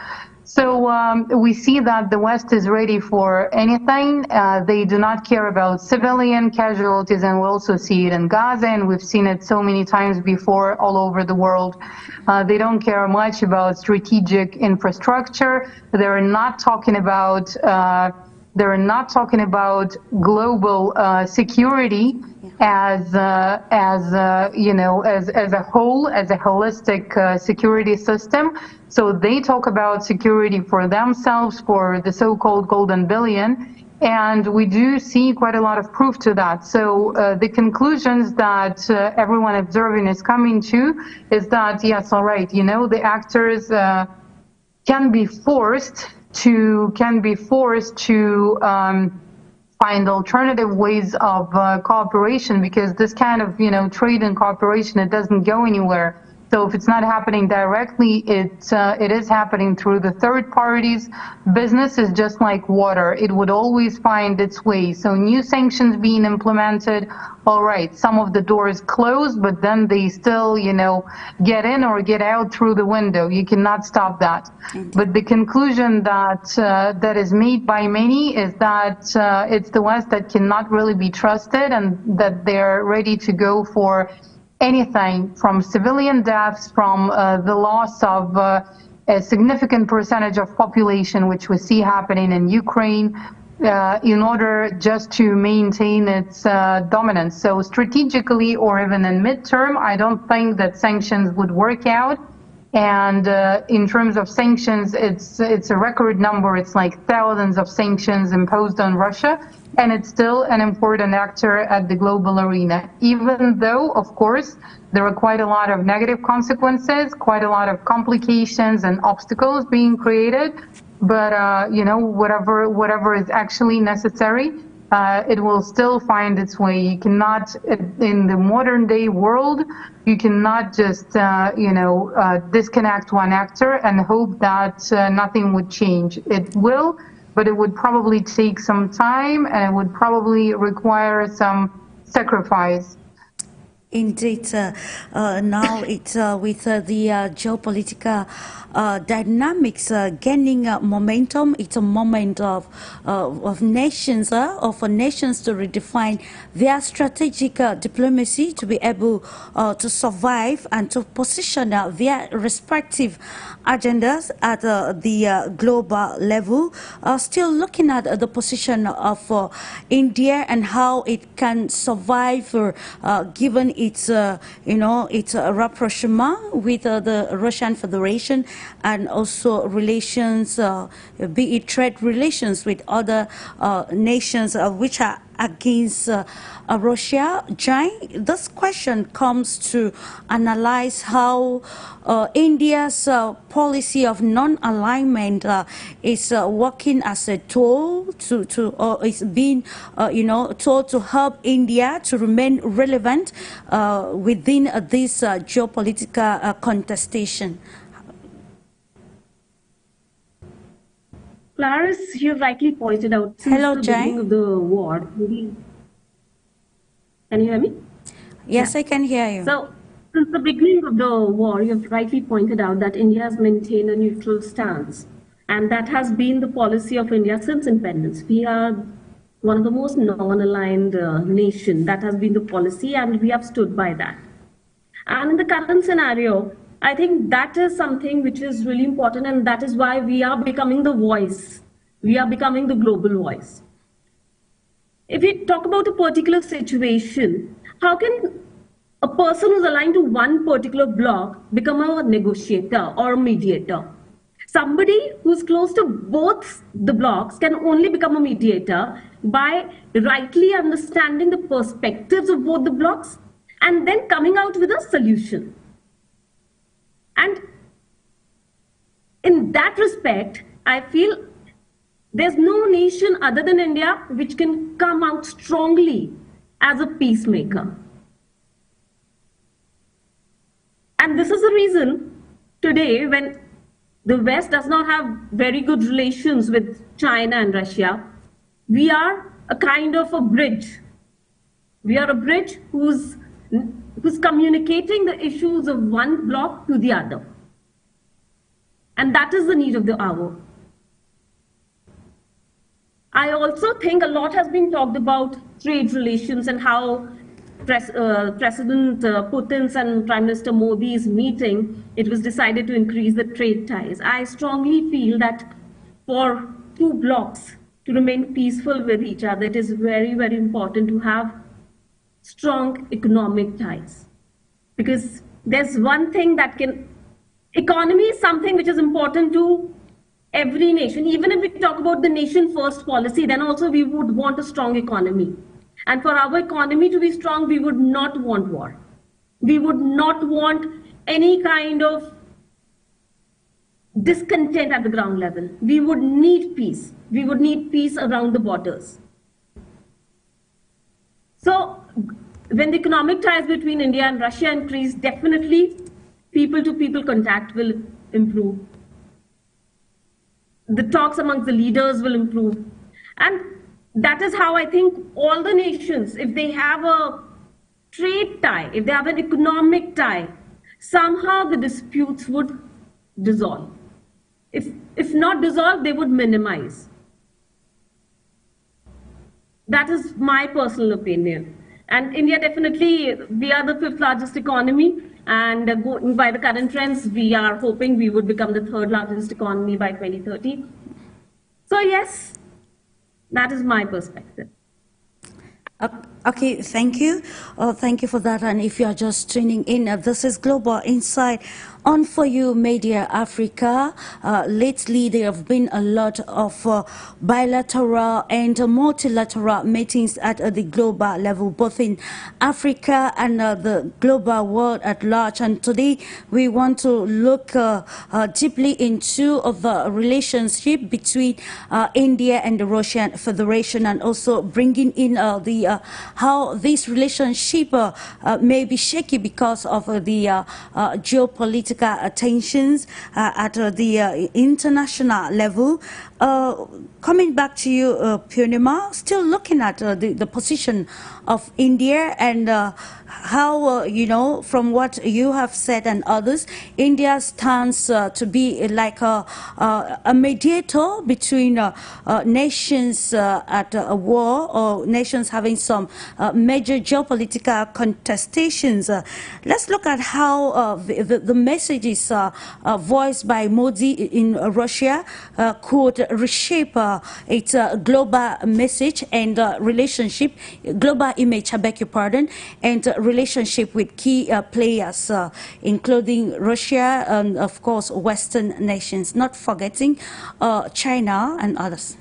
So we see that the West is ready for anything. They do not care about civilian casualties, and we also see it in Gaza, and we've seen it so many times before all over the world. They don't care much about strategic infrastructure. They're not talking about global security as you know, as a whole, as a holistic security system. So they talk about security for themselves, for the so-called golden billion, and we do see quite a lot of proof to that. So the conclusions that everyone observing is coming to is that, yes, all right, you know, the actors can be forced to find alternative ways of cooperation, because this kind of, you know, trade and cooperation, it doesn't go anywhere. So if it's not happening directly, it is happening through the third parties. Business is just like water. It would always find its way. So new sanctions being implemented, all right, some of the doors close, but then they still, you know, get in or get out through the window. You cannot stop that. But the conclusion that that is made by many is that it's the West that cannot really be trusted, and that they're ready to go for anything from civilian deaths, from the loss of a significant percentage of population, which we see happening in Ukraine, in order just to maintain its dominance. So strategically, or even in midterm, I don't think that sanctions would work out. And in terms of sanctions, it's a record number. It's like thousands of sanctions imposed on Russia, and it's still an important actor at the global arena, even though, of course, there are quite a lot of negative consequences, quite a lot of complications and obstacles being created. But you know, whatever is actually necessary, it will still find its way. You cannot, in the modern day world, you cannot just you know, disconnect one actor and hope that nothing would change. It will, but it would probably take some time, and it would probably require some sacrifice. Indeed, now it's with the geopolitical dynamics gaining momentum. It's a moment of nations, of nations to redefine their strategic diplomacy to be able to survive and to position their respective agendas at the global level. Still looking at the position of India and how it can survive given its you know, its rapprochement with the Russian Federation, and also relations, be it trade relations with other nations which are against Russia. JAIN, this question comes to analyze how India's policy of non-alignment is working as a tool or is being you know, told to help India to remain relevant within this geopolitical contestation. Clarice, you rightly pointed out since Hello, the JAIN. beginning of the war. Can you hear me? Yes, Yeah. I can hear you. So, since the beginning of the war, you've rightly pointed out that India has maintained a neutral stance. And that has been the policy of India since independence. We are one of the most non-aligned nation. That has been the policy, and we have stood by that. And in the current scenario, I think that is something which is really important, and that is why we are becoming the voice. We are becoming the global voice. If we talk about a particular situation, how can a person who's aligned to one particular bloc become a negotiator or a mediator? Somebody who's close to both the blocs can only become a mediator by rightly understanding the perspectives of both the blocs and then coming out with a solution. And in that respect, I feel there's no nation other than India which can come out strongly as a peacemaker. And this is the reason today, when the West does not have very good relations with China and Russia, we are a kind of a bridge. We are a bridge who's communicating the issues of one bloc to the other. And that is the need of the hour. I also think a lot has been talked about trade relations and how President Putin's and Prime Minister Modi's meeting, it was decided to increase the trade ties. I strongly feel that for two blocs to remain peaceful with each other, it is very, very important to have strong economic ties. Because there's one thing that can, economy is something which is important to every nation. Even if we talk about the nation first policy, then also we would want a strong economy. And for our economy to be strong, we would not want war. We would not want any kind of discontent at the ground level. We would need peace. We would need peace around the borders. So when the economic ties between India and Russia increase, definitely people-to-people contact will improve. The talks amongst the leaders will improve. And that is how I think all the nations, if they have a trade tie, if they have an economic tie, somehow the disputes would dissolve. If not dissolve, they would minimize. That is my personal opinion. And India definitely, we are the 5th largest economy, and going by the current trends, we are hoping we would become the 3rd largest economy by 2030. So yes, that is my perspective. Okay, thank you. Thank you for that. And if you are just tuning in, this is Global Insight on For You Media Africa. Lately, there have been a lot of bilateral and multilateral meetings at the global level, both in Africa and the global world at large. And today, we want to look deeply into the relationship between India and the Russian Federation, and also bringing in how this relationship may be shaky because of the geopolitical tensions at the international level. Coming back to you, Purnima, still looking at the position of India and how, you know, from what you have said and others, India stands to be like a mediator between nations at a war, or nations having some major geopolitical contestations. Let's look at how the messages voiced by Modi in Russia could reshape its global message and relationship, global image, I beg your pardon, and relationship with key players, including Russia and, of course, Western nations, not forgetting China and others.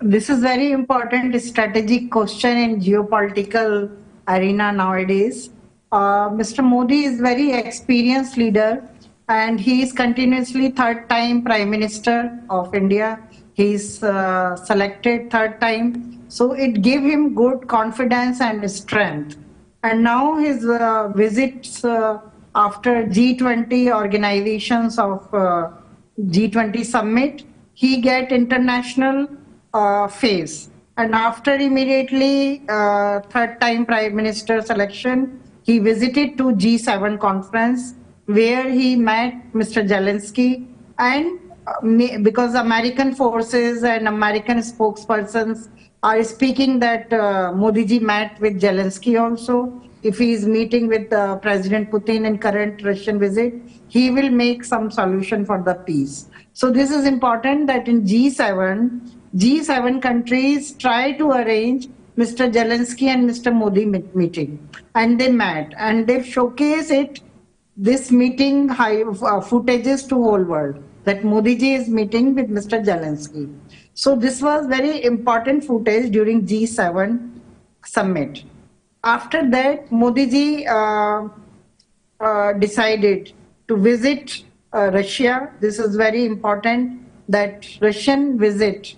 This is very important strategic question in geopolitical arena nowadays. Mr. Modi is very experienced leader, and he is continuously 3rd time Prime Minister of India. He is selected 3rd time. So it gave him good confidence and strength. And now his visits after G20 organizations of G20 summit, he get international phase. And after immediately 3rd time Prime Minister selection, he visited to G7 conference where he met Mr. Zelensky, and because American forces and American spokespersons are speaking that Modi ji met with Zelensky also. If he is meeting with President Putin in current Russian visit, he will make some solution for the peace. So this is important that in G7 countries try to arrange Mr. Zelensky and Mr. Modi meeting, and they met, and they showcase it, this meeting footages to whole world, that Modi ji is meeting with Mr. Zelensky. So this was very important footage during G7 summit. After that, Modi ji decided to visit Russia. This is very important, that Russian visit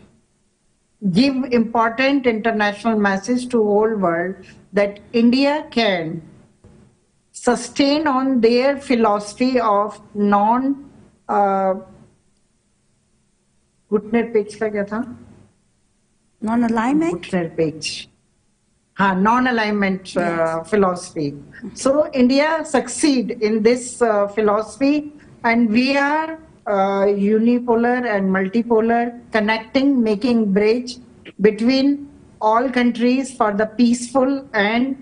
give important international message to whole world that India can sustain on their philosophy of non-alignment, non-alignment philosophy. So India succeed in this philosophy, and we are unipolar and multipolar, connecting, making bridge between all countries for the peaceful and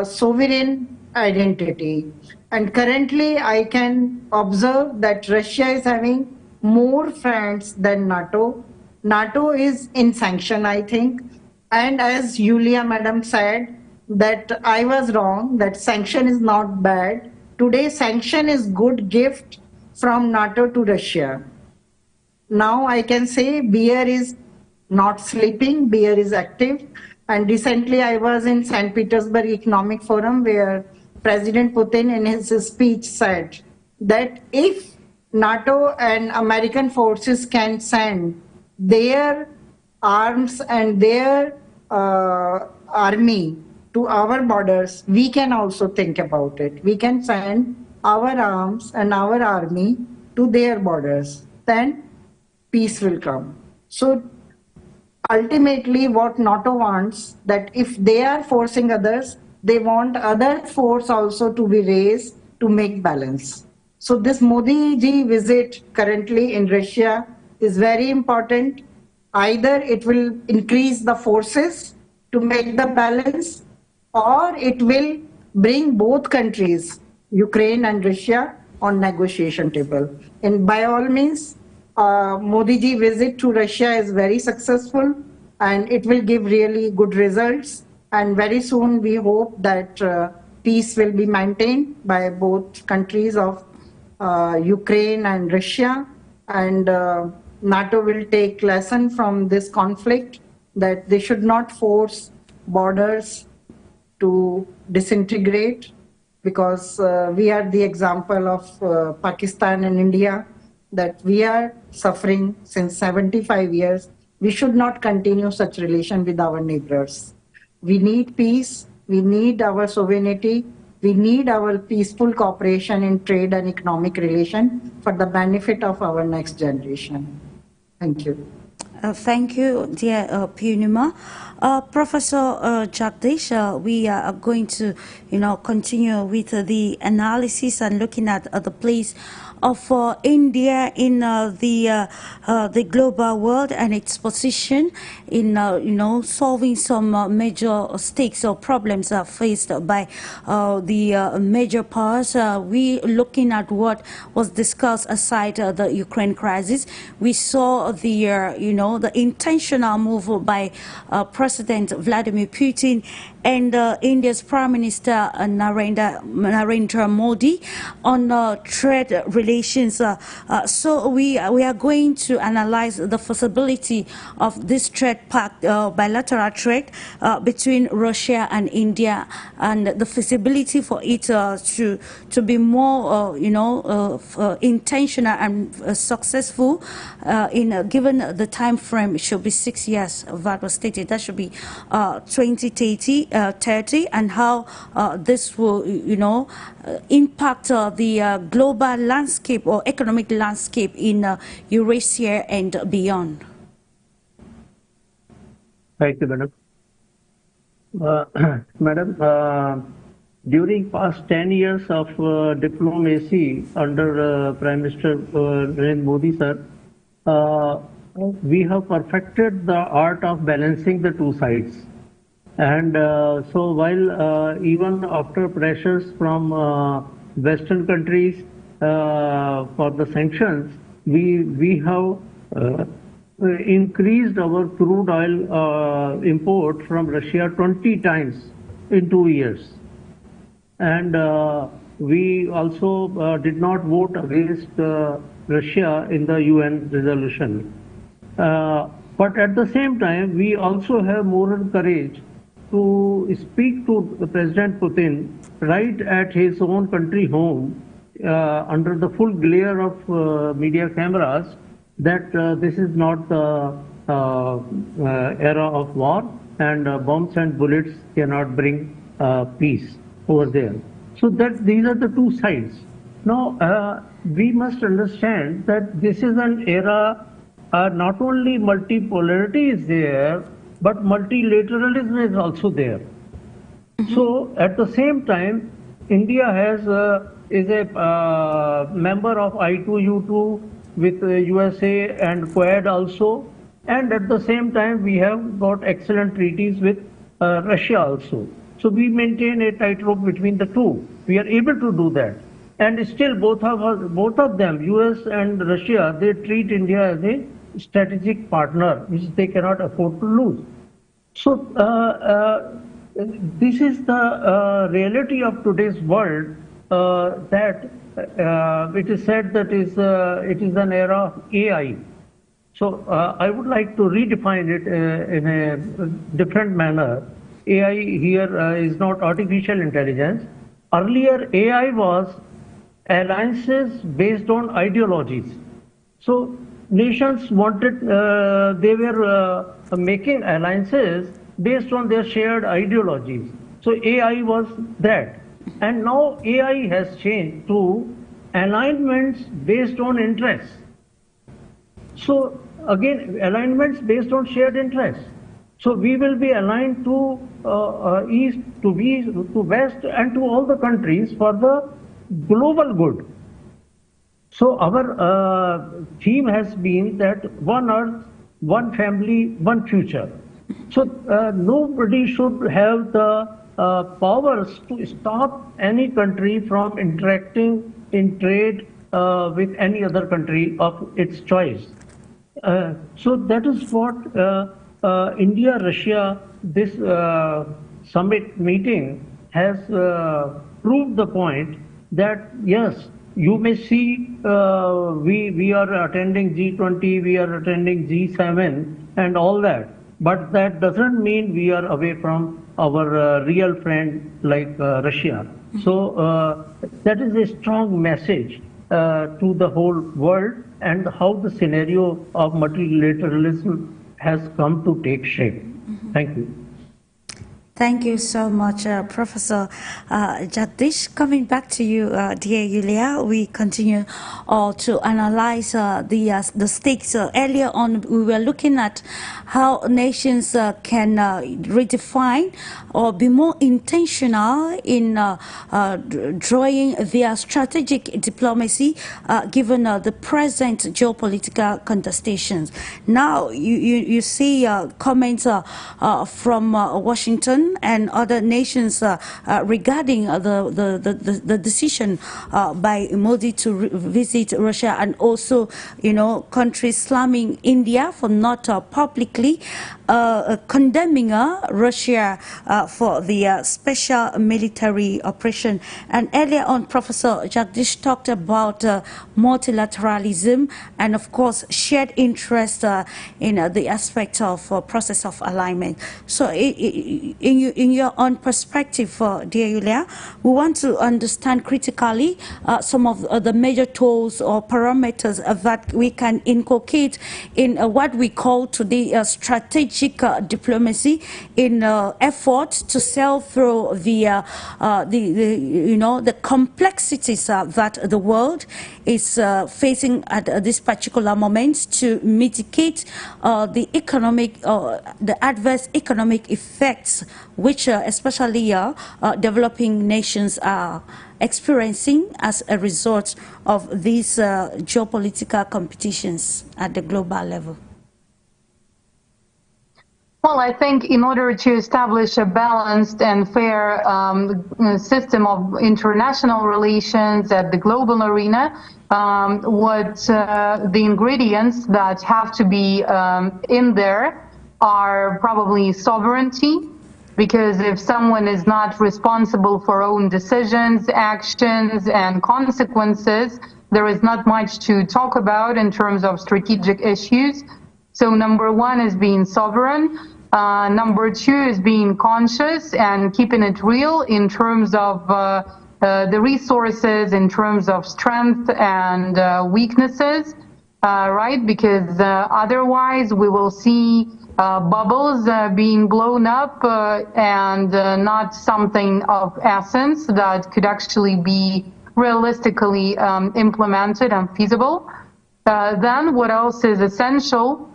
sovereign identity. And currently, I can observe that Russia is having more friends than NATO. NATO is in sanction, I think. And as Yulia madam said, that I was wrong, that sanction is not bad. Today, sanction is good gift from NATO to Russia. Now I can say BERI is not sleeping, BERI is active. And recently I was in St. Petersburg Economic Forum where President Putin in his speech said that if NATO and American forces can send their arms and their army to our borders, we can also think about it. We can send our arms and our army to their borders. Then peace will come. So ultimately what NATO wants, that if they are forcing others, they want other force also to be raised to make balance. So this Modi ji visit currently in Russia is very important. Either it will increase the forces to make the balance, or it will bring both countries, Ukraine and Russia, on negotiation table. And by all means, Modi ji visit to Russia is very successful, and it will give really good results. And very soon we hope that peace will be maintained by both countries of Ukraine and Russia, and NATO will take lesson from this conflict, that they should not force borders to disintegrate, because we are the example of Pakistan and India, that we are suffering since 75 years. We should not continue such relation with our neighbors. We need peace, we need our sovereignty, we need our peaceful cooperation in trade and economic relation for the benefit of our next generation. Thank you. Thank you, dear Purnima. Professor Jagdish, we are going to, continue with the analysis and looking at the place of India in the global world and its position in, solving some major stakes or problems faced by the major powers. We looking at what was discussed aside the Ukraine crisis. We saw the, the intentional move by President Vladimir Putin and India's Prime Minister Narendra Modi on trade relations. So we are going to analyze the feasibility of this trade pact, bilateral trade between Russia and India, and the feasibility for it to be more, intentional and successful in given the time frame. It should be 6 years. That was stated. That should be 2030. 30, and how this will, impact the global landscape or economic landscape in Eurasia and beyond. Thank you, madam. Madam, during past 10 years of diplomacy under Prime Minister Narendra Modi, sir, we have perfected the art of balancing the two sides. And so while even after pressures from Western countries for the sanctions, we have increased our crude oil import from Russia 20 times in 2 years. And we also did not vote against Russia in the UN resolution. But at the same time, we also have moral courage to speak to President Putin right at his own country home under the full glare of media cameras that this is not the era of war, and bombs and bullets cannot bring peace over there. So that these are the two sides. Now we must understand that this is an era not only multipolarity is there, but multilateralism is also there. So at the same time, India is a member of I2U2 with USA and Quad also, and at the same time we have got excellent treaties with Russia also. So we maintain a tightrope between the two. We are able to do that, and still both of them, US and Russia, they treat India as a strategic partner, which they cannot afford to lose. So this is the reality of today's world, that it is said that it is an era of AI. So I would like to redefine it in a different manner. AI here is not artificial intelligence. Earlier, AI was alliances based on ideologies. So nations wanted, they were making alliances based on their shared ideologies. So AI was that. And now AI has changed to alignments based on interests. So again, alignments based on shared interests. So we will be aligned to east, to west, and to all the countries for the global good. So our theme has been that one earth, one family, one future. So nobody should have the powers to stop any country from interacting in trade with any other country of its choice. So that is what India-Russia, this summit meeting has proved the point that yes, you may see we are attending G20, we are attending G7 and all that, but that doesn't mean we are away from our real friend like Russia. So that is a strong message to the whole world, and how the scenario of multilateralism has come to take shape. Thank you. Thank you so much, Professor Jagdish. Coming back to you, dear Yulia, we continue to analyze the stakes. Earlier on, we were looking at how nations can redefine or be more intentional in drawing their strategic diplomacy given the present geopolitical contestations. Now, you see comments from Washington and other nations regarding the decision by Modi to visit Russia, and also, countries slamming India for not publicly condemning Russia for the special military operation. And earlier on, Professor Jagdish talked about multilateralism and, of course, shared interest in the aspect of process of alignment. So in your own perspective, dear Yulia, we want to understand critically some of the major tools or parameters that we can inculcate in what we call today strategic diplomacy, in efforts to sail through the complexities that the world is facing at this particular moment, to mitigate the adverse economic effects which especially developing nations are experiencing as a result of these geopolitical competitions at the global level. Well, I think in order to establish a balanced and fair system of international relations at the global arena, the ingredients that have to be in there are probably sovereignty, because if someone is not responsible for own decisions, actions, and consequences, there is not much to talk about in terms of strategic issues. So number one is being sovereign. Number two is being conscious and keeping it real in terms of the resources, in terms of strength and weaknesses, right? Because otherwise we will see bubbles being blown up and not something of essence that could actually be realistically implemented and feasible. Then what else is essential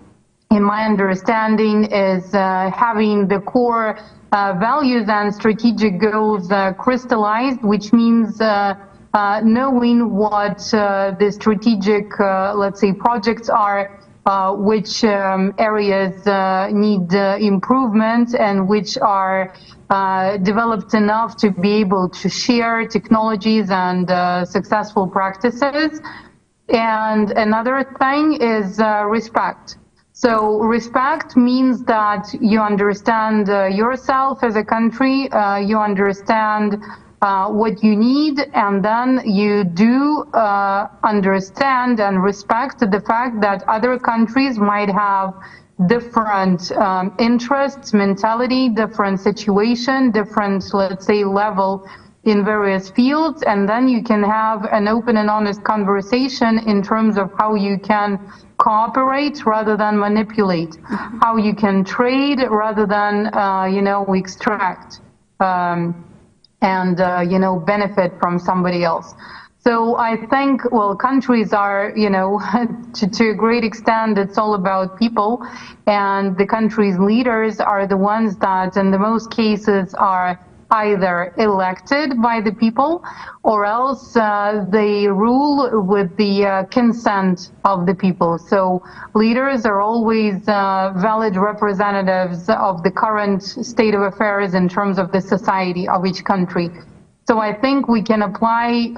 in my understanding, is having the core values and strategic goals crystallized, which means knowing what the strategic, let's say, projects are, which areas need improvement, and which are developed enough to be able to share technologies and successful practices. And another thing is respect. So respect means that you understand yourself as a country, you understand what you need, and then you do understand and respect the fact that other countries might have different interests, mentality, different situation, different, let's say, level in various fields, and then you can have an open and honest conversation in terms of how you can cooperate rather than manipulate, how you can trade rather than, extract and benefit from somebody else. So I think, well, countries are, to a great extent, it's all about people, and the country's leaders are the ones that, in the most cases, are either elected by the people, or else they rule with the consent of the people. So leaders are always valid representatives of the current state of affairs in terms of the society of each country. So I think we can apply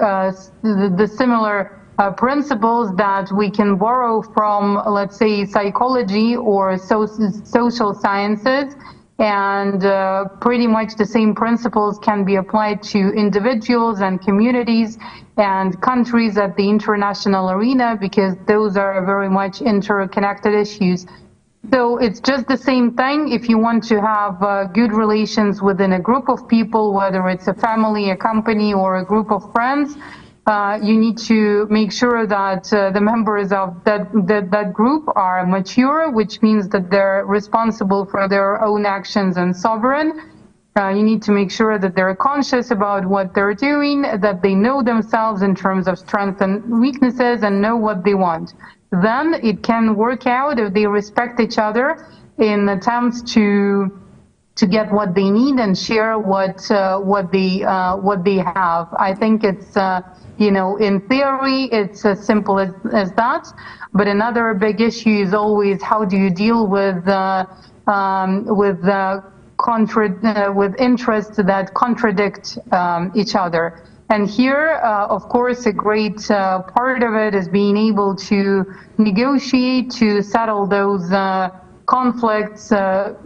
the similar principles that we can borrow from, let's say, psychology or social sciences, and pretty much the same principles can be applied to individuals and communities and countries at the international arena, because those are very much interconnected issues. So it's just the same thing. If you want to have good relations within a group of people, whether it's a family, a company, or a group of friends, you need to make sure that the members of that group are mature, which means that they're responsible for their own actions and sovereign. You need to make sure that they're conscious about what they're doing, that they know themselves in terms of strengths and weaknesses, and know what they want. Then it can work out if they respect each other in attempts to get what they need and share what they have. I think it's in theory it's as simple as that, but another big issue is always how do you deal with interests that contradict each other. And here, of course, a great part of it is being able to negotiate, to settle those conflicts,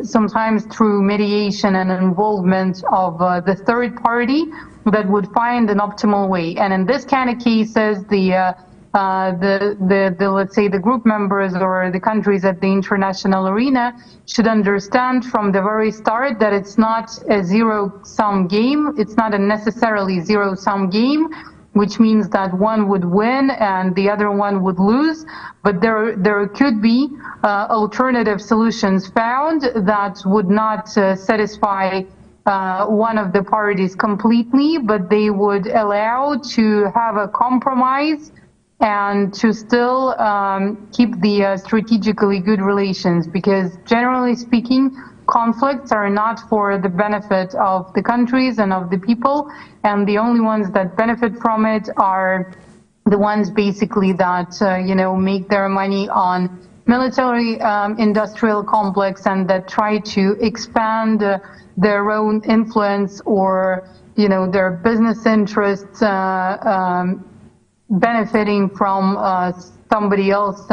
sometimes through mediation and involvement of the third party that would find an optimal way. And in this kind of cases, the let's say the group members or the countries at the international arena should understand from the very start that it's not a zero-sum game. It's not a necessarily zero-sum game, which means that one would win and the other one would lose. But there could be alternative solutions found that would not satisfy one of the parties completely, but they would allow to have a compromise and to still keep the strategically good relations, because generally speaking, conflicts are not for the benefit of the countries and of the people, and the only ones that benefit from it are the ones basically that make their money on military industrial complex and that try to expand their own influence or their business interests benefiting from somebody else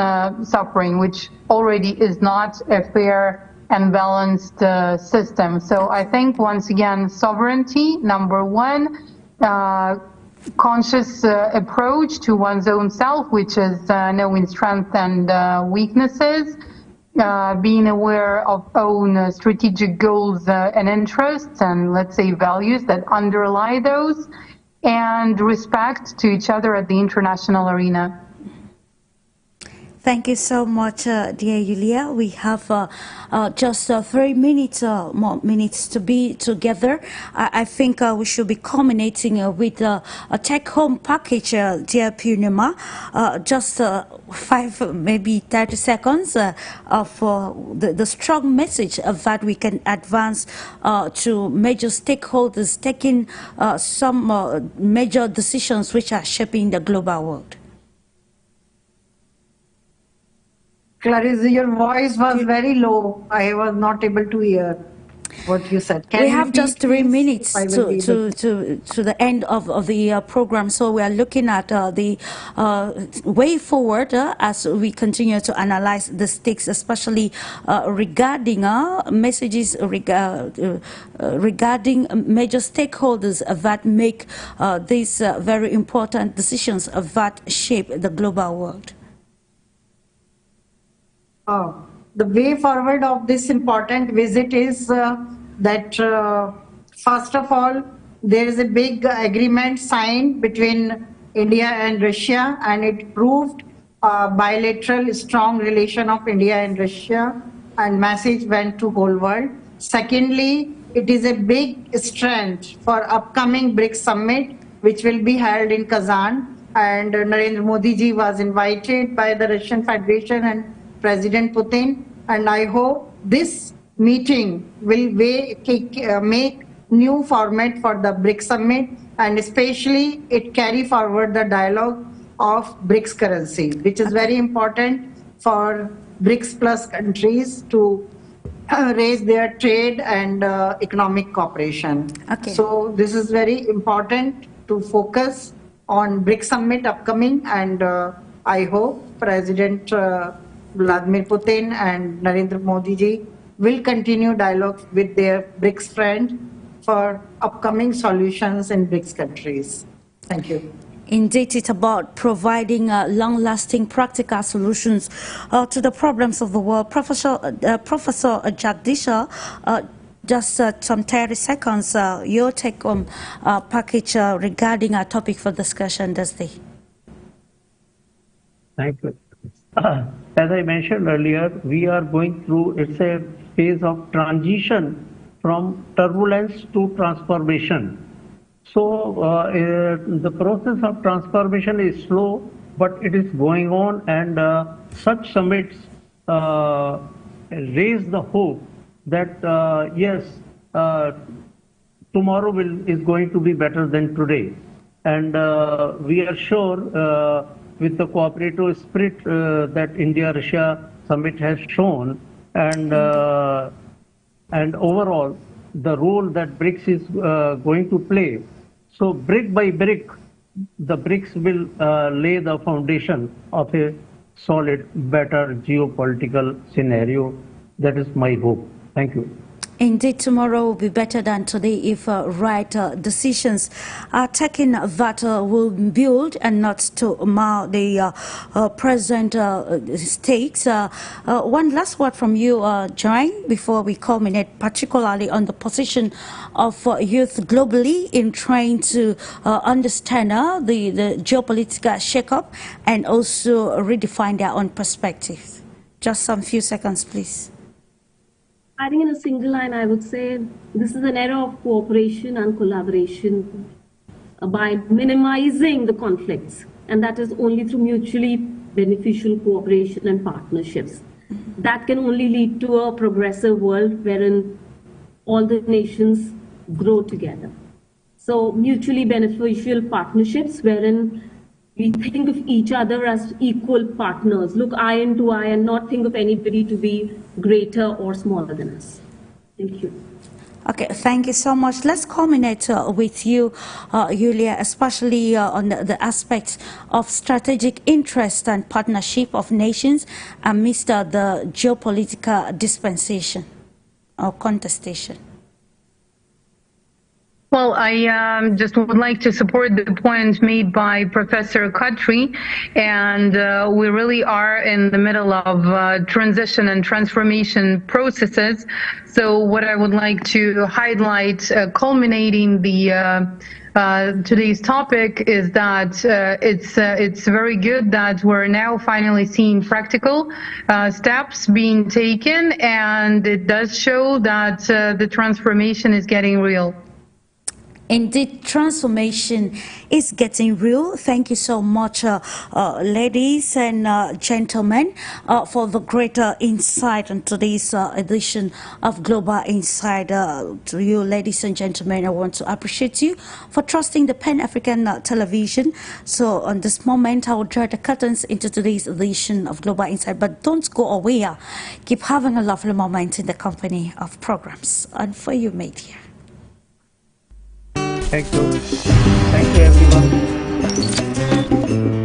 suffering, which already is not a fair and balanced system. So I think, once again, sovereignty, number one, conscious approach to one's own self, which is knowing strengths and weaknesses, being aware of own strategic goals and interests and, let's say, values that underlie those, and respect to each other at the international arena. Thank you so much, dear Yulia. We have just 3 minutes, more minutes to be together. I think we should be culminating with a take-home package, dear Purnima. Just maybe 30 seconds of the strong message that we can advance to major stakeholders taking some major decisions which are shaping the global world. Clarissa, your voice was very low. I was not able to hear what you said. Can we you have just 3 minutes to the end of the program, so we are looking at the way forward as we continue to analyze the stakes, especially regarding messages regarding major stakeholders that make these very important decisions that shape the global world. The way forward of this important visit is that first of all, there is a big agreement signed between India and Russia, and it proved bilateral strong relation of India and Russia, and message went to whole world. Secondly, it is a big strength for upcoming BRICS summit, which will be held in Kazan, and Narendra Modi ji was invited by the Russian Federation and President Putin, and I hope this meeting will make new format for the BRICS summit, and especially it carry forward the dialogue of BRICS currency, which is very important for BRICS plus countries to raise their trade and economic cooperation. Okay. So this is very important to focus on BRICS summit upcoming, and I hope President Vladimir Putin and Narendra Modi ji will continue dialogue with their BRICS friend for upcoming solutions in BRICS countries. Thank you. Indeed, it's about providing long-lasting practical solutions to the problems of the world. Professor JAGDISH, just some 30 seconds, your take on package regarding our topic for discussion this day. Thank you. As I mentioned earlier, we are going through, it's a phase of transition from turbulence to transformation. So the process of transformation is slow, but it is going on, and such summits raise the hope that yes, tomorrow is going to be better than today. And we are sure with the cooperative spirit that India-Russia summit has shown, and overall the role that BRICS is going to play. So brick by brick, the BRICS will lay the foundation of a solid, better geopolitical scenario. That is my hope. Thank you. Indeed, tomorrow will be better than today if right decisions are taken that will build and not to mar the present stakes. One last word from you, JAIN, before we culminate, particularly on the position of youth globally in trying to understand the geopolitical shakeup and also redefine their own perspective. Just some few seconds, please. I think in a single line, I would say this is an era of cooperation and collaboration by minimizing the conflicts, and that is only through mutually beneficial cooperation and partnerships. That can only lead to a progressive world wherein all the nations grow together. So mutually beneficial partnerships wherein we think of each other as equal partners, look eye into eye and not think of anybody to be greater or smaller than us. Thank you. Okay, thank you so much. Let's culminate with you, Yulia, especially on the aspects of strategic interest and partnership of nations amidst the geopolitical dispensation or contestation. Well, I just would like to support the point made by Professor KHATRI, and we really are in the middle of transition and transformation processes. So what I would like to highlight, culminating the today's topic, is that it's very good that we're now finally seeing practical steps being taken, and it does show that the transformation is getting real. Indeed, transformation is getting real. Thank you so much, ladies and gentlemen, for the greater insight on today's edition of Global Insight. To you, ladies and gentlemen, I want to appreciate you for trusting the Pan-African television. So on this moment, I will draw the curtains into today's edition of Global Insight. But don't go away. Keep having a lovely moment in the company of programs and for you, media. Thank you. Thank you, everyone.